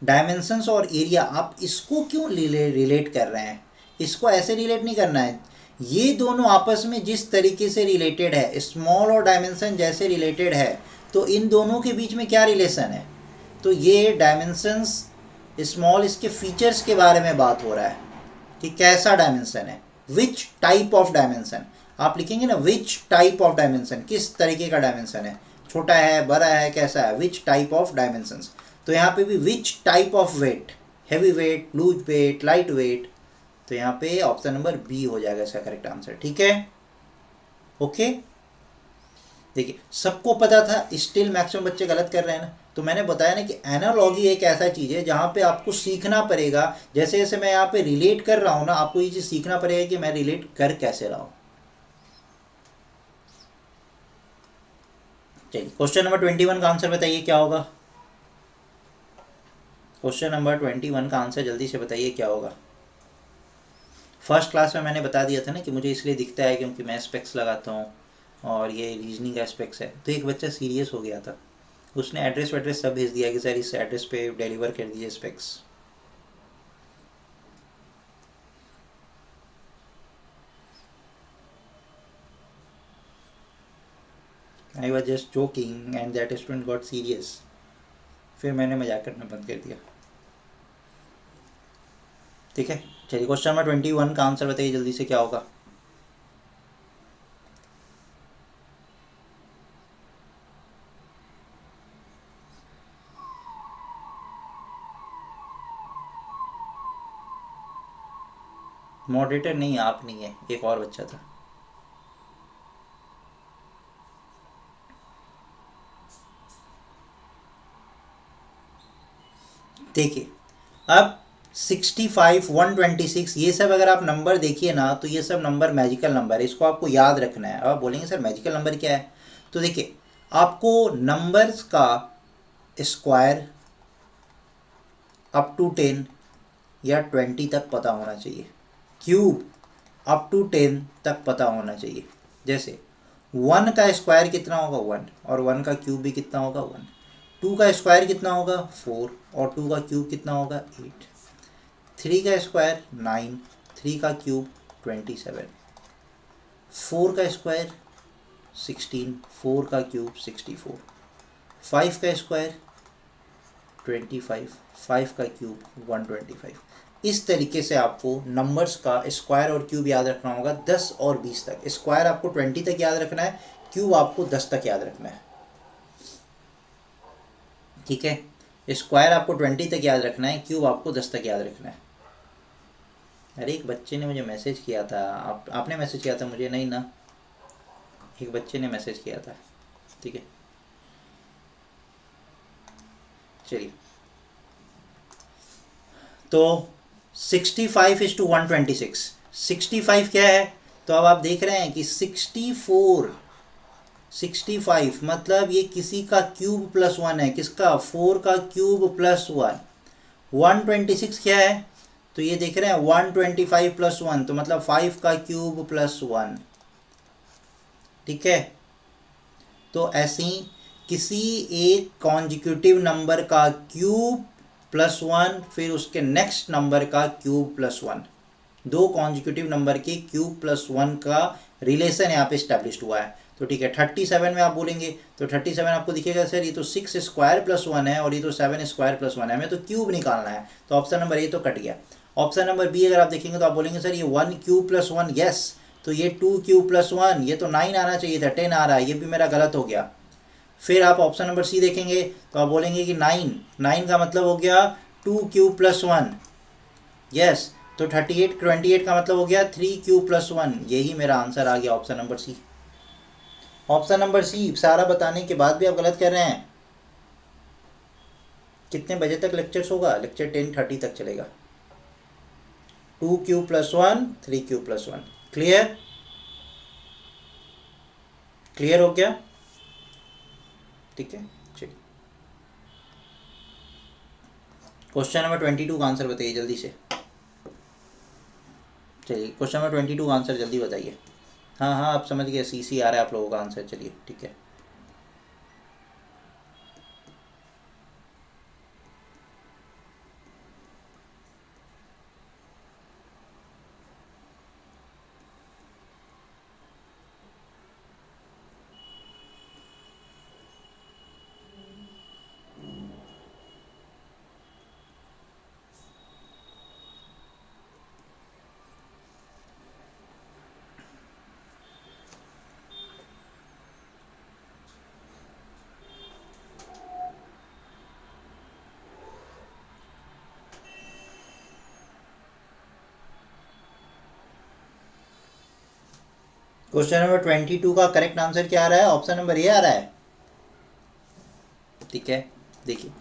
डायमेंशंस और एरिया आप इसको क्यों रिलेट कर रहे हैं, इसको ऐसे रिलेट नहीं करना है। ये दोनों आपस में जिस तरीके से रिलेटेड है, स्मॉल और डायमेंशन जैसे रिलेटेड है, तो इन दोनों के बीच में क्या रिलेशन है, तो ये डायमेंशंस स्मॉल, इसके फीचर्स के बारे में बात हो रहा है कि कैसा डायमेंशन है, विच टाइप ऑफ डायमेंशन। आप लिखेंगे ना विच टाइप ऑफ डायमेंशन, किस तरीके का डायमेंशन है, छोटा है, बड़ा है, कैसा है, विच टाइप ऑफ डायमेंशंस। तो यहाँ पे भी which type of weight, heavy weight, loose weight, light weight, तो यहाँ पे ऑप्शन नंबर बी हो जाएगा इसका करेक्ट आंसर। ठीक है, ओके। देखिए सबको पता था, स्टिल मैक्सिमम बच्चे गलत कर रहे हैं ना। तो मैंने बताया ना कि एनालॉजी एक ऐसा चीज़ है जहाँ पे आपको सीखना पड़ेगा। जैसे जैसे मैं यहाँ पे रिलेट कर रहा हूँ ना, आपको ये चीज़ सीखना पड़ेगा कि मैं रिलेट कर कैसे रहा हूँ। चलिए क्वेश्चन नंबर 21 का आंसर बताइए क्या होगा। क्वेश्चन नंबर 21 का आंसर जल्दी से बताइए क्या होगा। फर्स्ट क्लास में मैंने बता दिया था ना कि मुझे इसलिए दिखता है क्योंकि मैं स्पेक्स लगाता हूँ और ये रीजनिंग का स्पेक्स है। तो एक बच्चा सीरियस हो गया था, उसने एड्रेस वेड्रेस सब भेज दिया कि सर इस एड्रेस पे डिलीवर कर दीजिए specs. I was just joking and that student got serious. फिर मैंने मजाक करना बंद कर दिया। ठीक है, चलिए क्वेश्चन नंबर 21 का आंसर बताइए जल्दी से क्या होगा। मॉडरेटर नहीं, आप नहीं है, एक और बच्चा था। देखिए अब 65, 126 ये सब अगर आप नंबर देखिए ना, तो ये सब नंबर मैजिकल नंबर है, इसको आपको याद रखना है। अब आप बोलेंगे सर मैजिकल नंबर क्या है, तो देखिए आपको नंबर्स का स्क्वायर अप टू 10 या 20 तक पता होना चाहिए, क्यूब अप टू 10 तक पता होना चाहिए। जैसे 1 का स्क्वायर कितना होगा 1, और 1 का क्यूब भी कितना होगा 1। 2 का स्क्वायर कितना होगा 4, और 2 का क्यूब कितना होगा 8। 3 का स्क्वायर 9, 3 का क्यूब 27। 4 का स्क्वायर 16, 4 का क्यूब 64। 5 का स्क्वायर 25, 5 का क्यूब 125। इस तरीके से आपको नंबर्स का स्क्वायर और क्यूब याद रखना होगा 10 और 20 तक। स्क्वायर आपको 20 तक याद रखना है, क्यूब आपको 10 तक याद रखना है। ठीक है, स्क्वायर आपको 20 तक याद रखना है, क्यूब आपको 10 तक याद रखना है। अरे एक बच्चे ने मुझे मैसेज किया था, आपने मैसेज किया था मुझे नहीं ना, एक बच्चे ने मैसेज किया था। ठीक है, चलिए तो 65 इज टू 126। 65 क्या है, तो अब आप देख रहे हैं कि 65 मतलब ये किसी का क्यूब प्लस 1 है, किसका 4 का क्यूब प्लस 1। 126 क्या है, तो ये देख रहे हैं 125 प्लस 1, तो मतलब 5 का क्यूब प्लस 1। ठीक है, तो ऐसे ही किसी एक कॉन्जिक्यूटिव नंबर का क्यूब प्लस 1, फिर उसके नेक्स्ट नंबर का क्यूब प्लस 1, दो कॉन्जिक्यूटिव नंबर के क्यूब प्लस 1 का रिलेशन यहाँ पे स्टैब्लिश हुआ है। तो ठीक है, 37 में आप बोलेंगे तो 37 आपको दिखेगा सर ये तो 6 स्क्वायर प्लस 1 है और ये तो 7 स्क्वायर प्लस 1 है, हमें तो क्यूब निकालना है, तो ऑप्शन नंबर ए तो कट गया। ऑप्शन नंबर बी अगर आप देखेंगे तो आप बोलेंगे सर ये 1 क्यूब प्लस 1, यस, तो ये 2 क्यूब प्लस 1, ये तो 9 आना चाहिए था, 10 आ रहा है, ये भी मेरा गलत हो गया। फिर आप ऑप्शन नंबर सी देखेंगे तो आप बोलेंगे कि 9 का मतलब हो गया 2 क्यूब प्लस 1, यस, तो 28 का मतलब हो गया 3 क्यूब प्लस 1, यही मेरा आंसर आ गया option number C. Option number C सारा बताने के बाद भी आप गलत कर रहे हैं। कितने बजे तक लेक्चर्स होगा, लेक्चर 10:30 तक चलेगा। 2 cube plus 1, 3 cube plus 1, clear, clear हो गया, ठीक है। चलिए क्वेश्चन नंबर 22 का आंसर बताइए जल्दी से। चलिए क्वेश्चन नंबर 22 का आंसर जल्दी बताइए। हाँ हाँ आप समझ गए, सी आ रहा है आप लोगों का आंसर, चलिए ठीक है। क्वेश्चन नंबर 22 का करेक्ट आंसर क्या आ रहा है, ऑप्शन नंबर ए आ रहा है, ठीक है। देखिए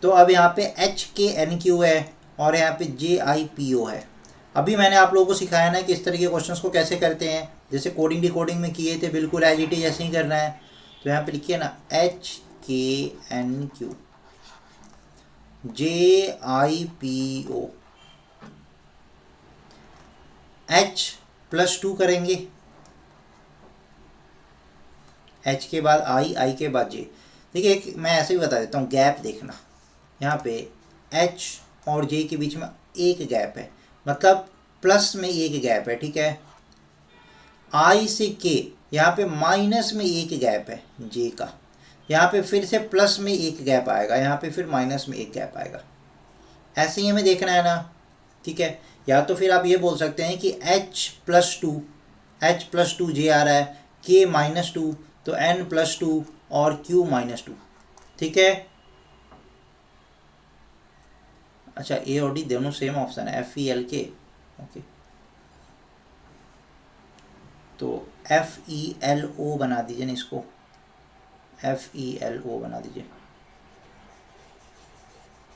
तो अब यहाँ पे HKNQ है और यहाँ पे JIPO है। अभी मैंने आप लोगों को सिखाया ना कि इस तरह के क्वेश्चंस को कैसे करते हैं, जैसे कोडिंग डिकोडिंग में किए थे, बिल्कुल एज इट इज ऐसे ही करना है। तो यहाँ पे लिखिए ना HKNQ JIPO, H+2 करेंगे, H के बाद I के बाद J। देखिए एक मैं ऐसे ही बता देता हूँ, गैप देखना, यहाँ पे H और J के बीच में एक गैप है, मतलब प्लस में एक गैप है, ठीक है। I से K यहाँ पे माइनस में एक गैप है J का, यहाँ पे फिर से प्लस में एक गैप आएगा, यहाँ पे फिर माइनस में एक गैप आएगा, ऐसे ही हमें देखना है ना, ठीक है। या तो फिर आप ये बोल सकते हैं कि H+2 J आ रहा है, K-2 तो N+2 और Q-2, ठीक है। अच्छा ए और डी दोनों सेम ऑप्शन है, FELK, ओके, तो FELO बना दीजिए ना इसको, FELO बना दीजिए,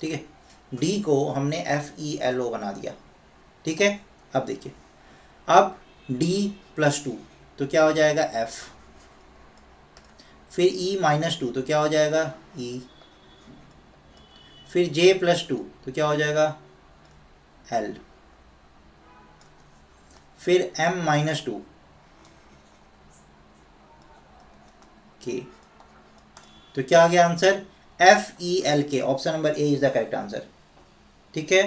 ठीक है। डी को हमने FELO बना दिया, ठीक है। अब देखिए, अब D+2 तो क्या हो जाएगा F, फिर E-2 तो क्या हो जाएगा E, फिर J+2 तो क्या हो जाएगा L, फिर M-2 K, तो क्या आ गया answer FELK, option number A is the correct answer, ठीक है।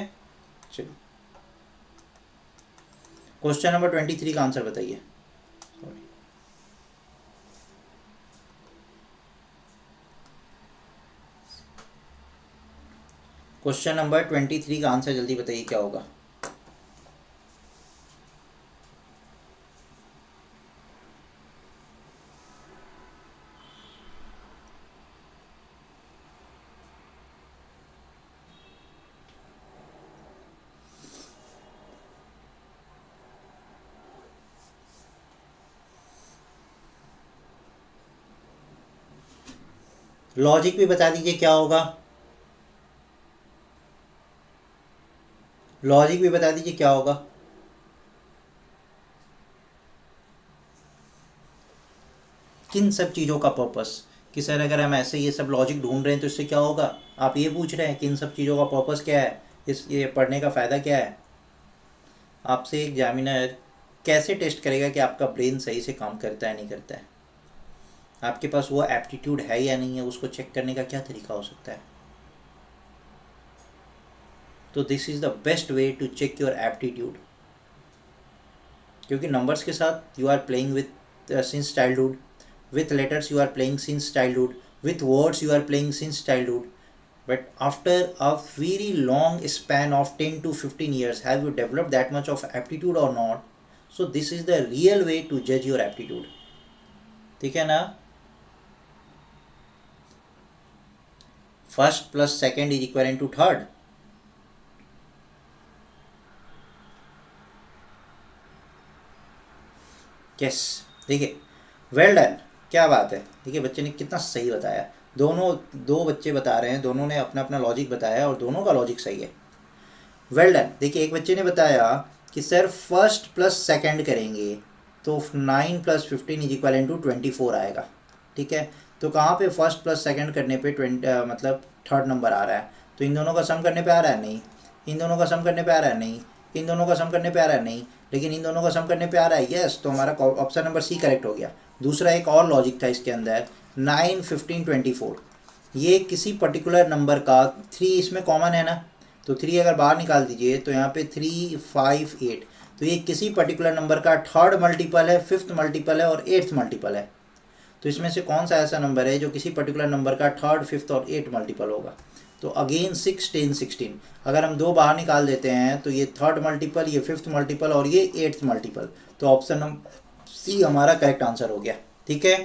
चलिए क्वेश्चन नंबर 23 का आंसर बताइए। क्वेश्चन नंबर 23 का आंसर जल्दी बताइए क्या होगा। लॉजिक भी बता दीजिए क्या होगा, लॉजिक भी बता दीजिए क्या होगा। किन सब चीज़ों का पर्पस, कि सर अगर हम ऐसे ये सब लॉजिक ढूंढ रहे हैं तो इससे क्या होगा, आप ये पूछ रहे हैं कि इन सब चीज़ों का पर्पस क्या है, इस ये पढ़ने का फ़ायदा क्या है? आपसे एग्जामिनर कैसे टेस्ट करेगा कि आपका ब्रेन सही से काम करता है नहीं करता है? आपके पास वो एप्टीट्यूड है या नहीं है, उसको चेक करने का क्या तरीका हो सकता है? तो this is the best way to check your aptitude, क्योंकि नंबर्स के साथ you are playing with since childhood, with letters you are playing since childhood, with words you are playing since childhood, but after a very long span of 10 to 15 years, have you developed that much of aptitude or not? So this is the real way to judge your aptitude. ठीक है ना? First plus second is equal to third. Yes. देखिए, वेल डन. क्या बात है. देखिए बच्चे ने कितना सही बताया. दोनों, दो बच्चे बता रहे हैं, दोनों ने अपना अपना लॉजिक बताया और दोनों का लॉजिक सही है. Well done. देखिए एक बच्चे ने बताया कि सर फर्स्ट प्लस सेकंड करेंगे तो 9 प्लस 15 इज इक्वल टू 24 आएगा. ठीक है. तो कहाँ पे फर्स्ट प्लस सेकंड करने पे मतलब थर्ड नंबर आ रहा है. तो इन दोनों का सम करने पे आ रहा है? नहीं. इन दोनों का सम करने पे आ रहा है? नहीं. इन दोनों का सम करने पे आ रहा है? नहीं. लेकिन इन दोनों का सम करने पे आ रहा है. यस. तो हमारा ऑप्शन नंबर सी करेक्ट हो गया. दूसरा एक और लॉजिक था इसके अंदर. 9, 15, 24, ये किसी पर्टिकुलर नंबर का 3 इसमें कॉमन है ना. तो 3 अगर बाहर निकाल दीजिए तो यहाँ पे 3, 5, 8, तो ये किसी पर्टिकुलर नंबर का थर्ड मल्टीपल है, फिफ्थ मल्टीपल है और एट्थ मल्टीपल है. तो इसमें से कौन सा ऐसा नंबर है जो किसी पर्टिकुलर नंबर का थर्ड, फिफ्थ और एट्थ मल्टीपल होगा? तो अगेन 6, 10, 16, अगर हम दो बाहर निकाल देते हैं तो ये थर्ड मल्टीपल, ये फिफ्थ मल्टीपल और ये एट्थ मल्टीपल. तो ऑप्शन नंबर सी हमारा करेक्ट आंसर हो गया. ठीक है.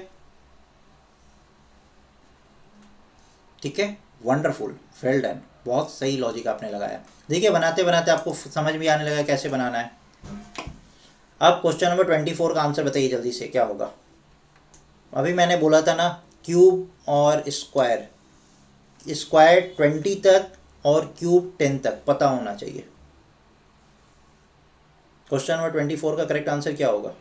ठीक है. वंडरफुल. Well done. बहुत सही लॉजिक आपने लगाया. देखिए बनाते बनाते आपको समझ भी आने लगा कैसे बनाना है. अब क्वेश्चन नंबर 24 का आंसर बताइए जल्दी से, क्या होगा? अभी मैंने बोला था ना, क्यूब और स्क्वायर. स्क्वायर 20 तक और क्यूब 10 तक पता होना चाहिए. क्वेश्चन नंबर 24 का करेक्ट आंसर क्या होगा?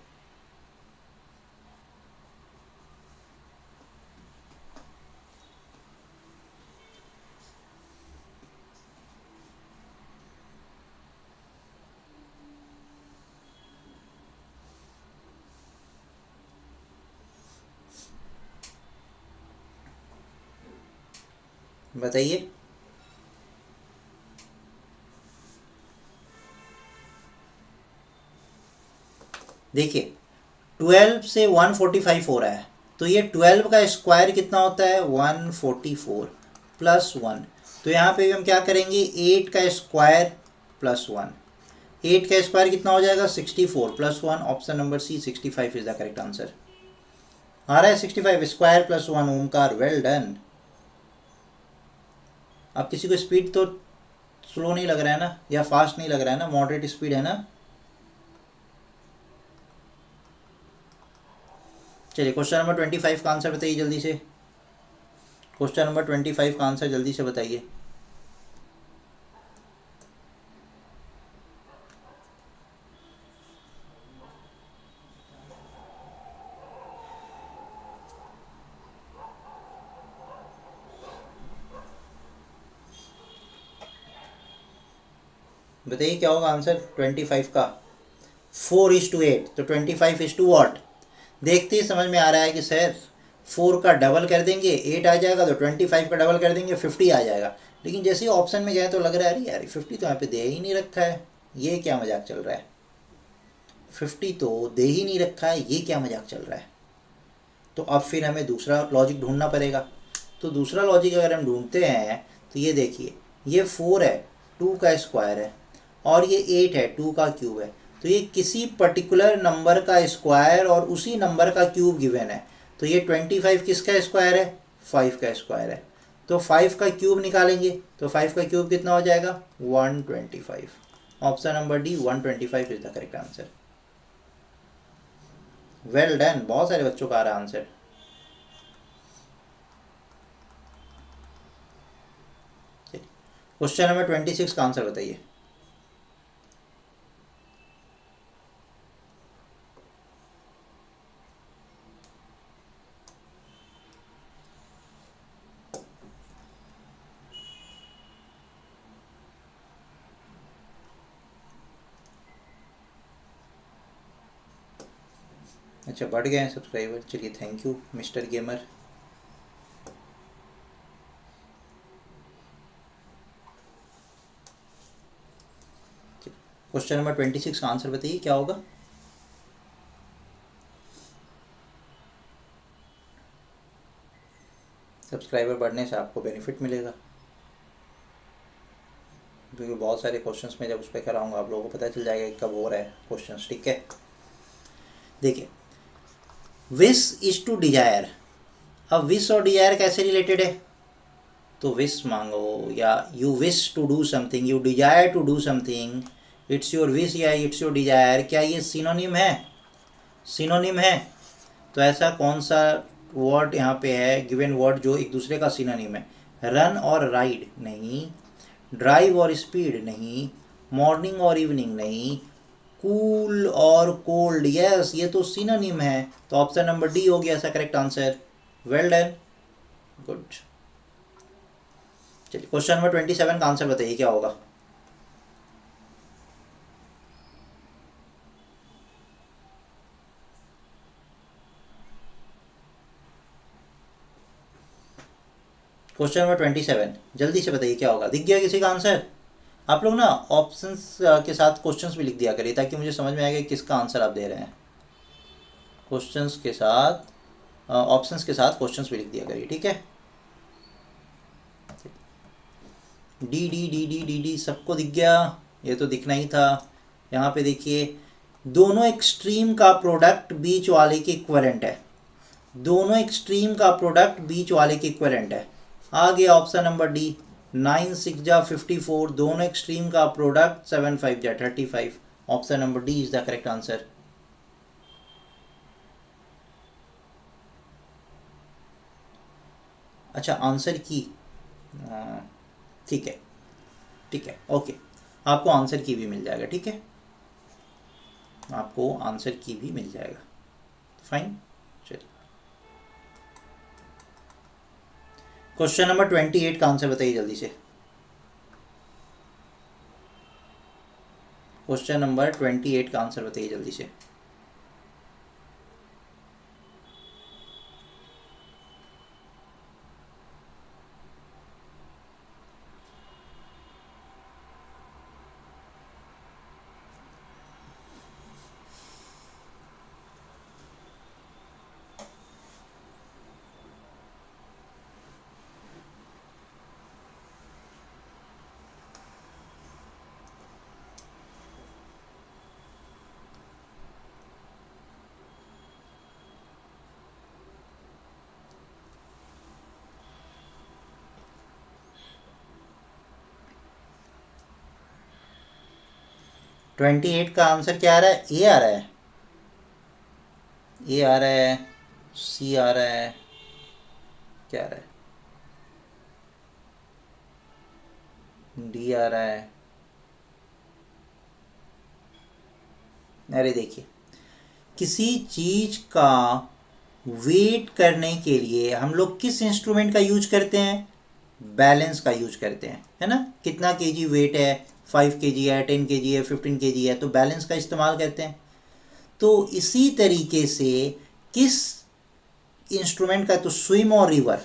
बताइए. देखिए 12 से 145 हो रहा है, तो ये 12 का स्क्वायर कितना होता है? 144 प्लस 1. तो यहाँ पे भी हम क्या करेंगे? 8 का स्क्वायर प्लस 1. 8 का स्क्वायर कितना हो जाएगा? 64 plus 1. Option number C 65 is the correct answer. आ रहा है 65. Square plus 1. Omkar, well done. अब किसी को स्पीड तो स्लो नहीं लग रहा है ना, या फास्ट नहीं लग रहा है ना, मॉडरेट स्पीड है ना? चलिए क्वेश्चन नंबर 25 का आंसर बताइए जल्दी से. क्वेश्चन नंबर 25 का आंसर जल्दी से बताइए. बताइए क्या होगा आंसर 25 का? 4:8. तो 25 is to what? देखते ही समझ में आ रहा है कि सर 4 का डबल कर देंगे 8 आ जाएगा, तो 25 का डबल कर देंगे 50 आ जाएगा. लेकिन जैसे ही ऑप्शन में गए तो लग रहा है अरे यार 50 तो यहाँ पे दे ही नहीं रखा है, ये क्या मजाक चल रहा है. 50 तो दे ही नहीं रखा है, ये क्या मजाक चल रहा है. तो अब फिर हमें दूसरा लॉजिक ढूंढना पड़ेगा. तो दूसरा लॉजिक अगर हम ढूंढते हैं तो ये देखिए, ये 4 है, 2 का स्क्वायर है, और ये 8 है, 2 का क्यूब है. तो ये किसी पर्टिकुलर नंबर का स्क्वायर और उसी नंबर का क्यूब गिवन है. तो ये 25 किसका स्क्वायर है? 5 का स्क्वायर है. तो 5 का क्यूब निकालेंगे तो 5 का क्यूब कितना हो जाएगा? 125. Option number D 125 is the correct answer. Well done. बहुत सारे बच्चों का आ रहा आंसर. क्वेश्चन नंबर 26 का आंसर बताइए. अच्छा बढ़ गए हैं सब्सक्राइबर, चलिए thank you mister gamer. Question number 26 का आंसर बताइए क्या होगा। सब्सक्राइबर बढ़ने से आपको बेनिफिट मिलेगा, क्योंकि बहुत सारे क्वेश्चंस में जब उस पर कराऊंगा आप लोगों को पता चल जाएगा कि कब हो रहा है क्वेश्चंस, ठीक है। देखिए, विश इज टू डिजायर। अब विश और डिजायर कैसे रिलेटेड है, तो विश मांगो या you wish to do something, you desire to do something, it's your wish या इट्स योर डिजायर, क्या ये सिनोनिम है, सिनोनिम है। तो ऐसा कौन सा वर्ड यहाँ पे है गिवन वर्ड जो एक दूसरे का सिनोनिम है। रन और राइड नहीं, ड्राइव और स्पीड नहीं, मॉर्निंग और इवनिंग नहीं, कूल और कोल्ड, यस ये तो सिनोनिम है। तो ऑप्शन नंबर डी हो गया ऐसा correct answer. Well done, good. चलिए क्वेश्चन नंबर 27 का आंसर बताइए क्या होगा। क्वेश्चन नंबर 27 जल्दी से बताइए क्या होगा। दिख गया किसी का आंसर। आप लोग ना ऑप्शंस के साथ क्वेश्चंस भी लिख दिया करिए ताकि मुझे समझ में आएगा किसका आंसर आप दे रहे हैं। क्वेश्चंस के साथ ऑप्शंस के साथ क्वेश्चंस भी लिख दिया करिए, ठीक है। D D D D D D सबको दिख गया, ये तो दिखना ही था। यहाँ पे देखिए, दोनों एक्सट्रीम का प्रोडक्ट बीच वाले के इक्विवेलेंट है, दोनों एक्सट्रीम का प्रोडक्ट बीच वाले के इक्विवेलेंट है। आ गया ऑप्शन नंबर डी, 9 6 जा 54, दोनों एक्सट्रीम का प्रोडक्ट 7 5 जा 35। Option number D is the correct answer. अच्छा आंसर की, ठीक है ठीक है, ओके, आपको आंसर की भी मिल जाएगा, ठीक है, आपको आंसर की भी मिल जाएगा, फाइन। चलिए क्वेश्चन नंबर 28 का आंसर बताइए जल्दी से। क्वेश्चन नंबर 28 का आंसर बताइए जल्दी से। ट्वेंटी एट का आंसर क्या आ रहा है, ए आ रहा है, ए आ रहा है, सी आ रहा है, क्या आ रहा है, डी आ रहा है। अरे देखिए, किसी चीज का वेट करने के लिए हम लोग किस इंस्ट्रूमेंट का यूज करते हैं, बैलेंस का यूज करते हैं, है ना। कितना केजी वेट है, 5 केजी है, 10 केजी है, 15 केजी है, तो बैलेंस का इस्तेमाल करते हैं। तो इसी तरीके से किस इंस्ट्रूमेंट का, तो स्विम और रिवर,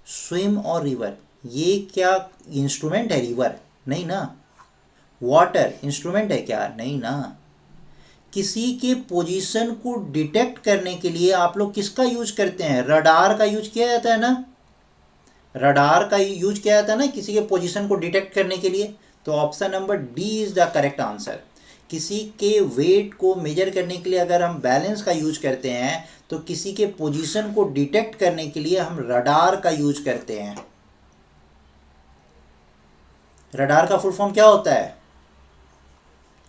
स्विम और रिवर ये क्या इंस्ट्रूमेंट है, रिवर नहीं ना। वाटर इंस्ट्रूमेंट है क्या, नहीं ना। किसी के पोजीशन को डिटेक्ट करने के लिए आप लोग किसका यूज करते हैं, रडार का यूज किया जाता है ना, रडार का यूज किया जाता है ना किसी के पोजीशन को डिटेक्ट करने के लिए। तो option number D is the correct answer. किसी के वेट को मेजर करने के लिए अगर हम बैलेंस का यूज करते हैं, तो किसी के पोजीशन को डिटेक्ट करने के लिए हम रडार का यूज करते हैं। रडार का फुल फॉर्म क्या होता है,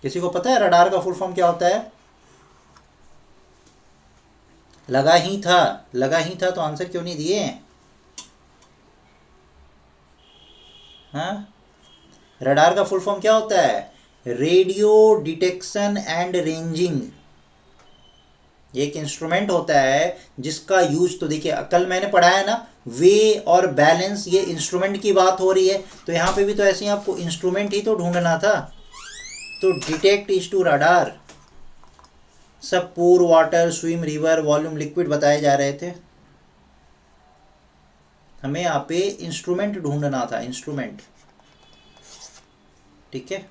किसी को पता है रडार का फुल फॉर्म क्या होता है। लगा ही था, लगा ही था, तो आंसर क्यों नहीं दिए। हाँ, रडार का फुल फॉर्म क्या होता है, रेडियो डिटेक्शन एंड रेंजिंग। ये एक इंस्ट्रूमेंट होता है जिसका यूज, तो देखिए कल मैंने पढ़ाया ना, वे और बैलेंस, ये इंस्ट्रूमेंट की बात हो रही है, तो यहाँ पे भी तो ऐसे ही आपको इंस्ट्रूमेंट ही तो ढूंढना था। तो डिटेक्ट इज टू रडार, सब पूर, water, swim, river, volume, liquid बताए जा रहे थे। हमें यहाँ पे इंस्ट्रूमेंट ढूंढना था, इंस्ट्रूमेंट। ठीक है,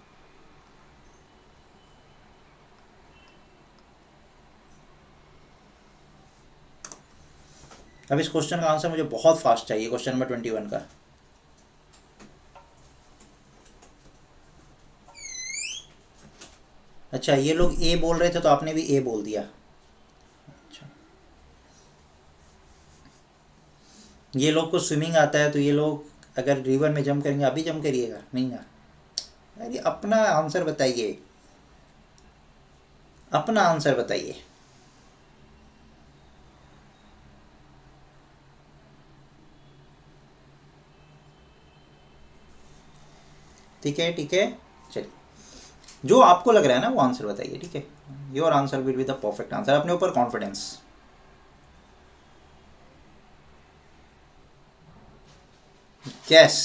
अब इस क्वेश्चन का आंसर मुझे बहुत फास्ट चाहिए, क्वेश्चन नंबर 21 का। अच्छा, ये लोग ए बोल रहे थे तो आपने भी ए बोल दिया। अच्छा, ये लोग को स्विमिंग आता है तो ये लोग अगर रिवर में जंप करेंगे, अभी जंप करिएगा नहीं ना। अरे अपना आंसर बताइए, अपना आंसर बताइए। ठीक है, ठीक है, चलिए, जो आपको लग रहा है ना वो आंसर बताइए। ठीक है, your answer will be the perfect answer. अपने ऊपर कॉन्फिडेंस। यस,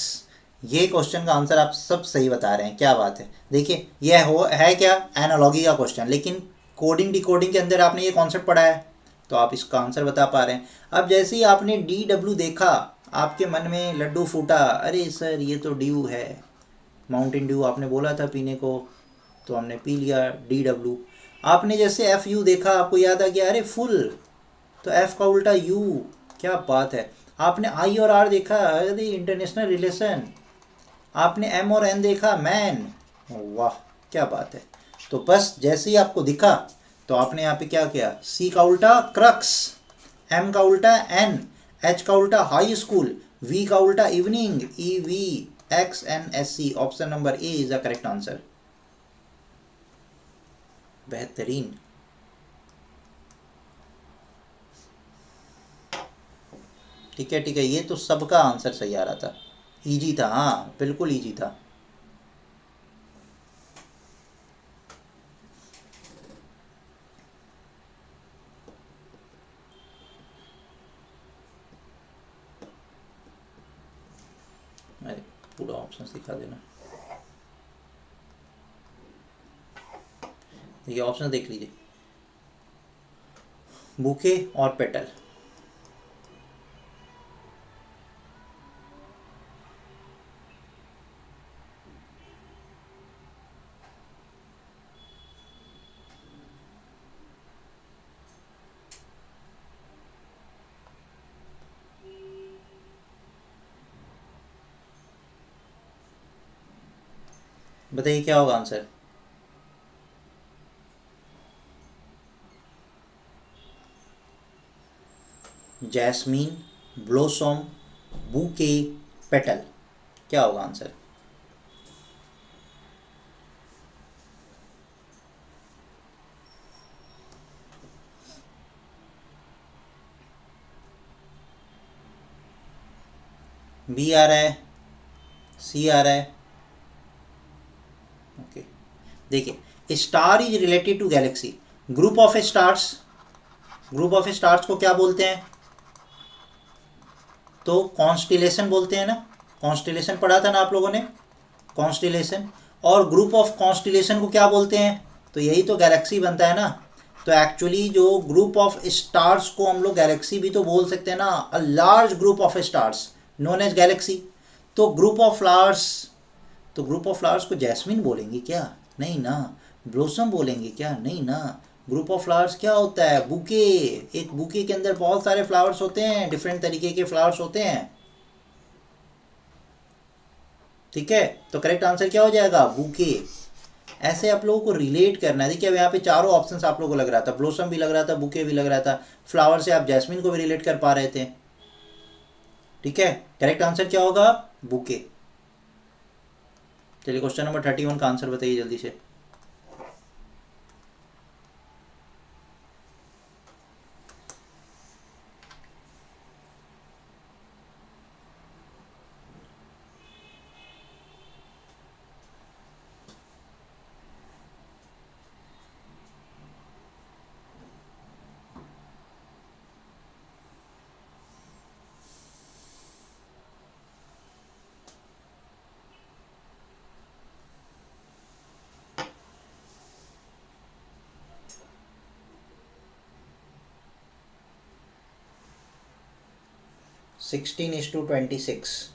ये क्वेश्चन का आंसर आप सब सही बता रहे हैं, क्या बात है। देखिए ये हो है क्या, एनालॉजी का क्वेश्चन, लेकिन कोडिंग डिकोडिंग के अंदर आपने ये कॉन्सेप्ट पढ़ा है तो आप इसका आंसर बता पा रहे हैं। अब जैसे ही आपने डी डब्ल्यू देखा, आपके मन में लड्डू फूटा, अरे सर ये तो ड्यू है, माउंटेन ड्यू आपने बोला था पीने को, तो हमने पी लिया डी डब्ल्यू। आपने जैसे एफ यू देखा, आपको याद आ गया, अरे फुल, तो एफ का उल्टा यू, क्या बात है। आपने आई और आर देखा, अरे इंटरनेशनल रिलेशन। आपने एम और एन देखा, मैन, वाह क्या बात है। तो बस जैसे ही आपको दिखा तो आपने यहाँ पे क्या किया, सी का उल्टा क्रक्स, एम का उल्टा एन, एच का उल्टा हाई स्कूल, वी का उल्टा evening, E V X N S C. Option number A is the correct answer. बेहतरीन। ठीक है, ठीक है, ये तो सबका आंसर सही आ रहा था, इजी था, हाँ बिल्कुल इजी था। अरे पूरा ऑप्शन दिखा देना, ये ऑप्शन देख लीजिए, बुके और पेटल। बताइए क्या होगा answer. Jasmine, blossom, bouquet, petal, क्या होगा आंसर। बी आ रहा है, सी आ रहा है। ओके, देखिए star is related to galaxy, group of stars, group of stars को क्या बोलते हैं, तो कॉन्स्टिलेशन बोलते हैं ना। कॉन्स्टिलेशन पढ़ा था ना आप लोगों ने, कॉन्स्टिलेशन। और ग्रुप ऑफ कॉन्स्टिलेशन को क्या बोलते हैं, तो यही तो गैलेक्सी बनता है ना। तो एक्चुअली जो ग्रुप ऑफ स्टार्स को हम लोग गैलेक्सी भी तो बोल सकते हैं ना, a large group of stars known as galaxy. तो ग्रुप ऑफ फ्लावर्स, तो ग्रुप ऑफ फ्लावर्स को जैस्मिन बोलेंगे क्या, नहीं ना। ब्लोसम बोलेंगे क्या, नहीं ना। ग्रुप ऑफ फ्लावर्स क्या होता है, बुके। एक बुके के अंदर बहुत सारे फ्लावर्स होते हैं, डिफरेंट तरीके के फ्लावर्स होते हैं। ठीक है, तो करेक्ट आंसर क्या हो जाएगा, बुके। ऐसे आप लोगों को रिलेट करना है। देखिए अब यहाँ पे चारों ऑप्शंस आप लोगों को लग रहा था, ब्लोसम भी लग रहा था, बुके भी लग रहा था, फ्लावर से आप जैस्मिन को भी रिलेट कर पा रहे थे। ठीक है, करेक्ट आंसर क्या होगा, बुके। चलिए क्वेश्चन नंबर 31 का आंसर बताइए जल्दी से। 16:26।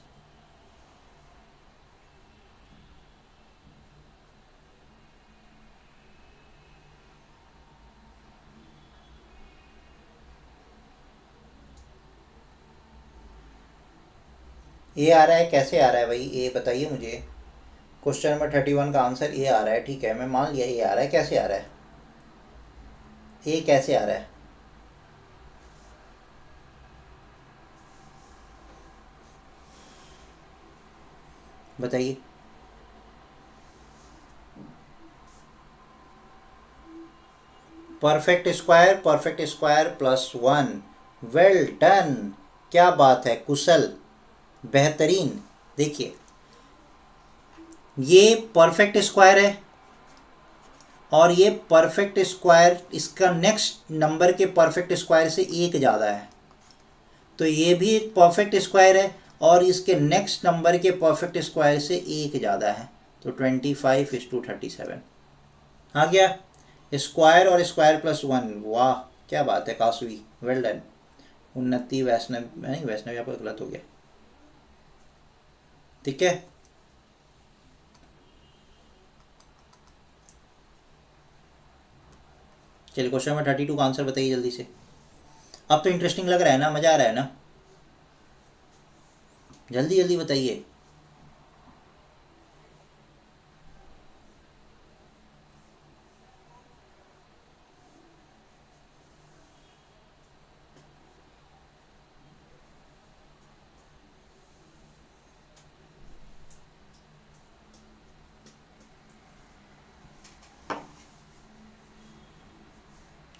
ए आ रहा है, कैसे आ रहा है भाई? ए बताइए मुझे। क्वेश्चन नंबर 31 का आंसर ए आ रहा है, ठीक है, मैं मान लिया ए आ रहा है। कैसे आ रहा है? ए कैसे आ रहा है? बताइए। Perfect square +1। Well done. क्या बात है, कुशल, बेहतरीन। देखिए, ये परफेक्ट स्क्वायर है और ये परफेक्ट स्क्वायर इसका नेक्स्ट नंबर के परफेक्ट स्क्वायर से एक ज़्यादा है, तो ये भी एक परफेक्ट स्क्वायर है और इसके नेक्स्ट नंबर के परफेक्ट स्क्वायर से एक ज़्यादा है, तो 25:37 आ गया। स्क्वायर और स्क्वायर +1, वाह क्या बात है कासवी, वेल डन। उन्नति वैष्णव नहीं, वैष्णव यहाँ पर गलत हो गया, ठीक है। चलिए क्वेश्चन नंबर 32 का आंसर बताइए जल्दी से। अब तो इंटरेस्टिंग लग रहा है ना, मज़ा आ रहा है ना? जल्दी जल्दी बताइए।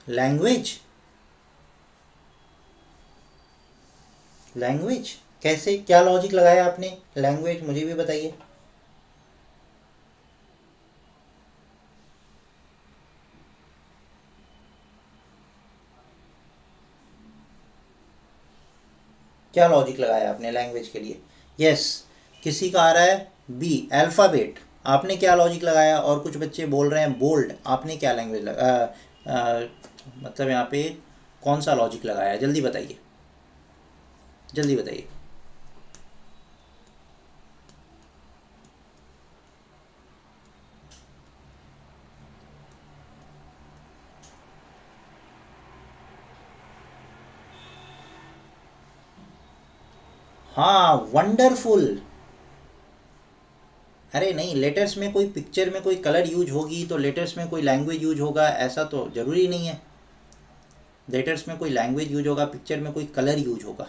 लैंग्वेज? लैंग्वेज कैसे, क्या लॉजिक लगाया आपने? लैंग्वेज मुझे भी बताइए। क्या लॉजिक लगाया आपने लैंग्वेज के लिए? यस, किसी का आ रहा है बी अल्फ़ाबेट, आपने क्या लॉजिक लगाया? और कुछ बच्चे बोल रहे हैं बोल्ड, आपने क्या लैंग्वेज मतलब यहाँ पे कौन सा लॉजिक लगाया? जल्दी बताइए, जल्दी बताइए। हाँ, वंडरफुल। अरे नहीं, लेटर्स में कोई पिक्चर में कोई कलर यूज होगी तो लेटर्स में कोई लैंग्वेज यूज होगा, ऐसा तो ज़रूरी नहीं है। लेटर्स में कोई लैंग्वेज यूज होगा, पिक्चर में कोई कलर यूज होगा।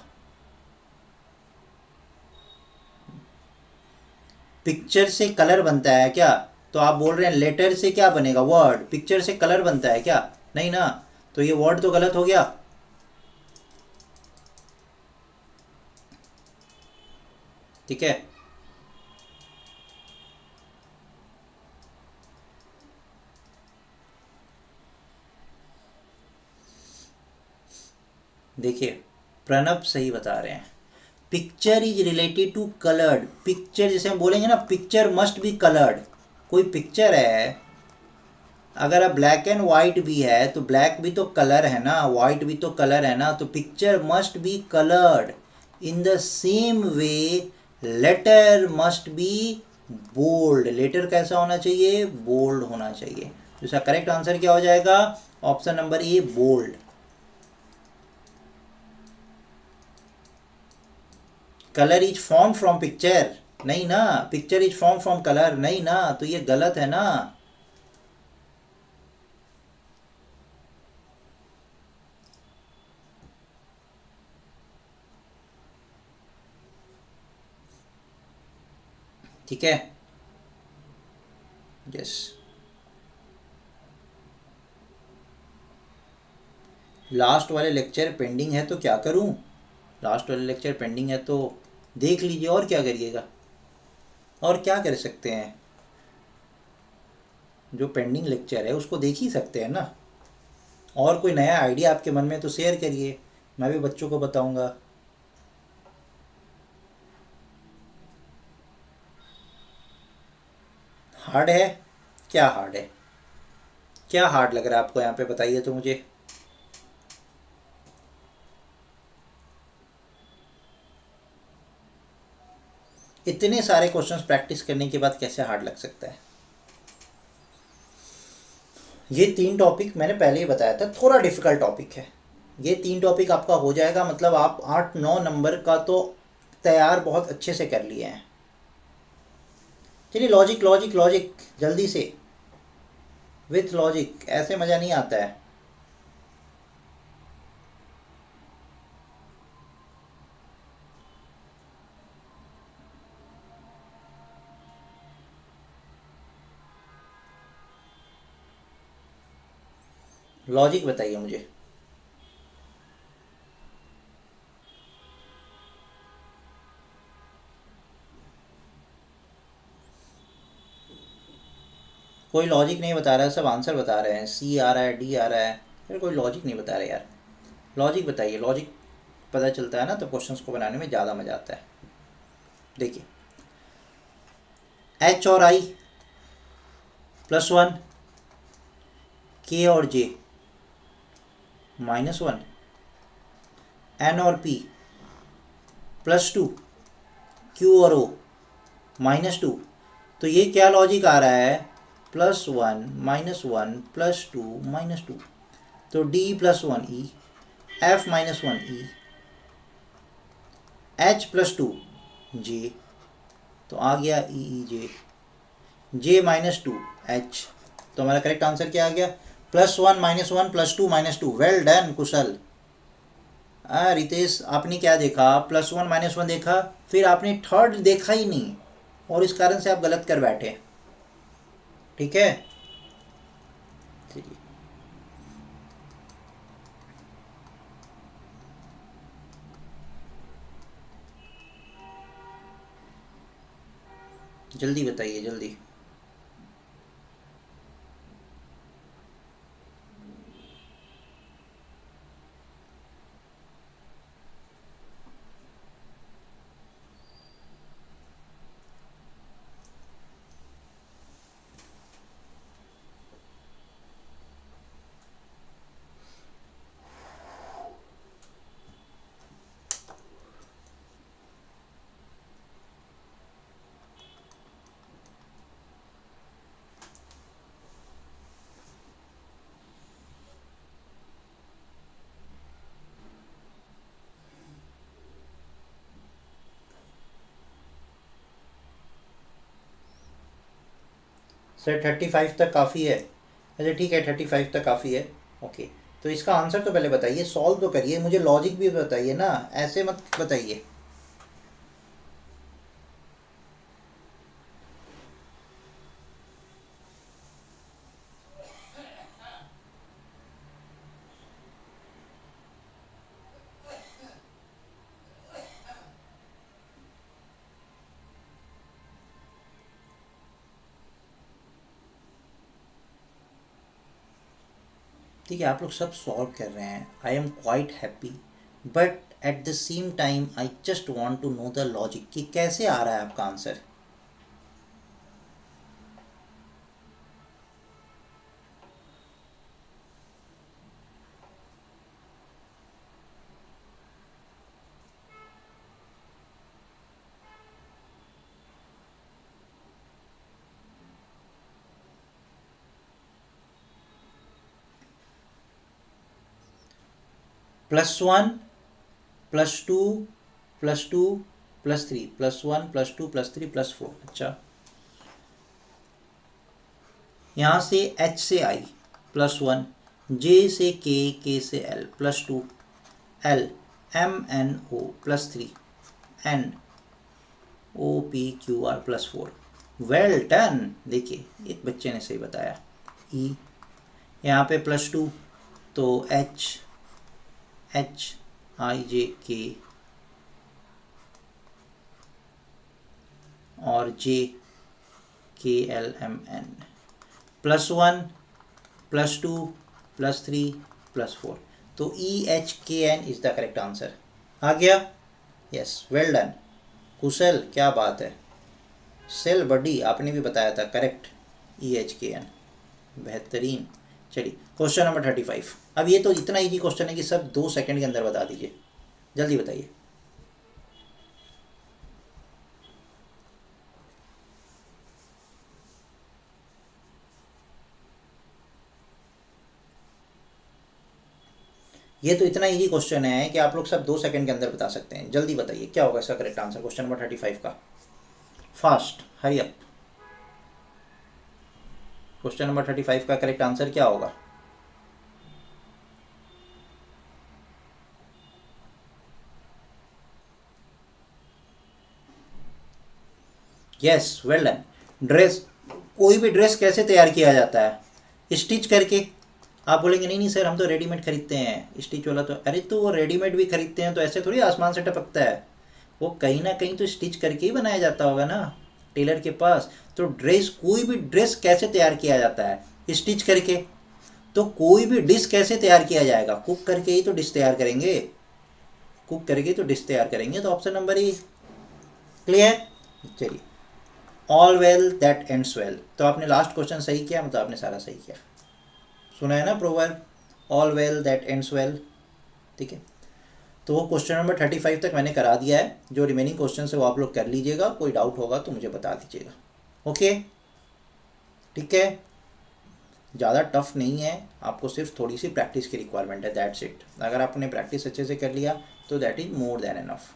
पिक्चर से कलर बनता है क्या? तो आप बोल रहे हैं लेटर से क्या बनेगा, वर्ड, पिक्चर से कलर बनता है क्या? नहीं ना, तो ये वर्ड तो गलत हो गया। ठीक है, देखिए प्रणब सही बता रहे हैं। Picture is related two coloured. Picture जैसे हम बोलेंगे ना, पिक्चर मस्ट बी कलर्ड। कोई पिक्चर है, अगर अब ब्लैक एंड वाइट भी है तो ब्लैक भी तो कलर है ना, वाइट भी तो कलर है ना, तो picture must be coloured. In the same way letter must be bold. Letter कैसा होना चाहिए? बोल्ड होना चाहिए। तो इसका करेक्ट आंसर क्या हो जाएगा? Option number A, bold. Colour is form from picture, नहीं ना, picture is form from colour, नहीं ना, तो ये गलत है ना। ठीक है, यस। लास्ट वाले लेक्चर पेंडिंग है तो क्या करूं? लास्ट वाले लेक्चर पेंडिंग है तो देख लीजिए, और क्या करिएगा, और क्या कर सकते हैं? जो पेंडिंग लेक्चर है उसको देख ही सकते हैं ना। और कोई नया आइडिया आपके मन में तो शेयर करिए, मैं भी बच्चों को बताऊंगा। हार्ड है? क्या हार्ड है? क्या हार्ड लग रहा है आपको यहाँ पे, बताइए तो मुझे। इतने सारे क्वेश्चंस प्रैक्टिस करने के बाद कैसे हार्ड लग सकता है। ये 3 टॉपिक मैंने पहले ही बताया था, थोड़ा डिफिकल्ट टॉपिक है। ये 3 टॉपिक आपका हो जाएगा, मतलब आप 8-9 नंबर का तो तैयार बहुत अच्छे से कर लिए हैं। चलिए लॉजिक लॉजिक लॉजिक जल्दी से, विथ लॉजिक, ऐसे मज़ा नहीं आता है। लॉजिक बताइए मुझे। कोई लॉजिक नहीं बता रहा है, सब आंसर बता रहे हैं, सी आ रहा है, डी आ रहा है, फिर कोई लॉजिक नहीं बता रहे यार। लॉजिक बताइए, लॉजिक पता चलता है ना तो क्वेश्चंस को बनाने में ज़्यादा मज़ा आता है। देखिए एच और आई +1, के और जे -1, एन और पी +2, क्यू और ओ -2। तो ये क्या लॉजिक आ रहा है, +1 -1 +2 -2। तो D +1 E, F -1 E, H +2 J, तो आ गया E E J, J -2 H। तो हमारा करेक्ट आंसर क्या आ गया, +1 -1 +2 -2। वेल डन कुशल। रितेश आपने क्या देखा, +1 -1 देखा, फिर आपने थर्ड देखा ही नहीं और इस कारण से आप गलत कर बैठे। ठीक है चलिए, जल्दी बताइए जल्दी। सर 35 तक काफ़ी है। अच्छा ठीक है, 35 तक काफ़ी है। ओके, तो इसका आंसर तो पहले बताइए, सॉल्व तो करिए, मुझे लॉजिक भी बताइए ना, ऐसे मत बताइए। ठीक है, आप लोग सब सॉल्व कर रहे हैं, I am quite happy, but at the same time I just want to know the logic कि कैसे आ रहा है आपका आंसर। +1 +2 +2 +3 +1 +2 +3 +4। अच्छा, यहाँ से H से I +1, J से K से L +2, L M N O +3, N O P Q R +4। Well done. देखिए एक बच्चे ने सही बताया। E यहाँ पे +2, तो H I J K और J K L M N, +1 +2 +3 +4। तो E H K N is the correct answer. आ गया, यस वेल डन कुशल, क्या बात है। सेल बडी आपने भी बताया था, correct, E H K N, बेहतरीन। चलिए क्वेश्चन नंबर 35। अब ये तो इतना इजी क्वेश्चन है कि सब 2 सेकंड के अंदर बता दीजिए, जल्दी बताइए। ये तो इतना इजी क्वेश्चन है कि आप लोग सब 2 सेकंड के अंदर बता सकते हैं। जल्दी बताइए क्या होगा इसका करेक्ट आंसर क्वेश्चन नंबर 35 का। Fast, hurry up. Question number 35 का करेक्ट आंसर क्या होगा? Yes, well done. ड्रेस, कोई भी ड्रेस कैसे तैयार किया जाता है? स्टिच करके। आप बोलेंगे नहीं नहीं सर हम तो रेडीमेड खरीदते हैं स्टिच वाला। तो अरे तो वो रेडीमेड भी खरीदते हैं तो ऐसे थोड़ी आसमान से टपकता है। वो कहीं ना कहीं तो स्टिच करके ही बनाया जाता होगा ना टेलर के पास। तो ड्रेस, कोई भी ड्रेस कैसे तैयार किया जाता है? स्टिच करके। तो कोई भी डिश कैसे तैयार किया जाएगा? कुक करके ही तो डिश तैयार करेंगे। कुक करके तो डिश तैयार करेंगे। तो ऑप्शन नंबर ई क्लियर। चलिए, all well that ends well. तो आपने लास्ट क्वेश्चन सही किया, मतलब आपने सारा सही किया। सुना है ना proverb, all well that ends well. ठीक है, तो वो क्वेश्चन नंबर 35 तक मैंने करा दिया है। जो रिमेनिंग क्वेश्चन है वो आप लोग कर लीजिएगा। कोई डाउट होगा तो मुझे बता दीजिएगा। ओके, ठीक है। ज़्यादा टफ नहीं है, आपको सिर्फ थोड़ी सी प्रैक्टिस की रिक्वायरमेंट है, दैट्स इट। अगर आपने प्रैक्टिस अच्छे से कर लिया तो that is more than enough.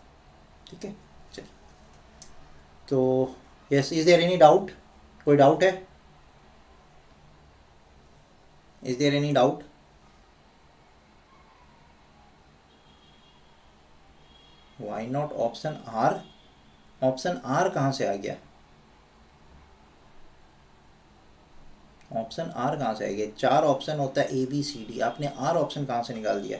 ठीक है, चलिए। तो yes, is there any doubt? कोई डाउट है? Is there any doubt? Why not option R? Option R कहाँ से आ गया? ऑप्शन आर कहाँ से आ गया? 4 ऑप्शन होता है ए बी सी डी, आपने आर ऑप्शन कहाँ से निकाल दिया?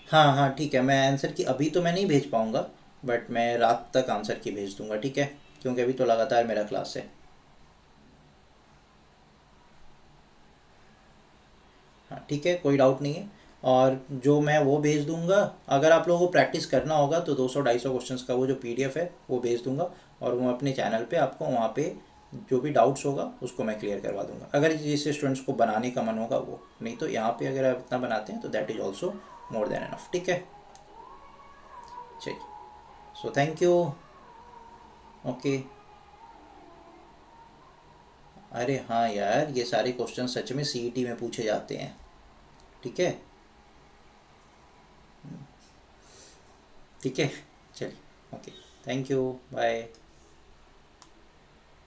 हाँ हाँ ठीक है, मैं आंसर की अभी तो मैं नहीं भेज पाऊँगा, बट मैं रात तक आंसर की भेज दूँगा। ठीक है, क्योंकि अभी तो लगातार मेरा क्लास है। हाँ ठीक है, कोई डाउट नहीं है। और जो मैं वो भेज दूंगा, अगर आप लोगों को प्रैक्टिस करना होगा तो 200-250 क्वेश्चंस का वो जो पीडीएफ है वो भेज दूंगा। और वो अपने चैनल पे आपको वहाँ पे जो भी डाउट्स होगा उसको मैं क्लियर करवा दूंगा, अगर जिस स्टूडेंट्स को बनाने का मन होगा वो। नहीं तो यहाँ पे अगर आप इतना बनाते हैं तो that is also more than enough. ठीक है, चलिए। So thank you. ओके। अरे हाँ यार, ये सारे क्वेश्चन सच में सीईटी में पूछे जाते हैं। ठीक है, ठीक है, चलिए। Okay, thank you, bye.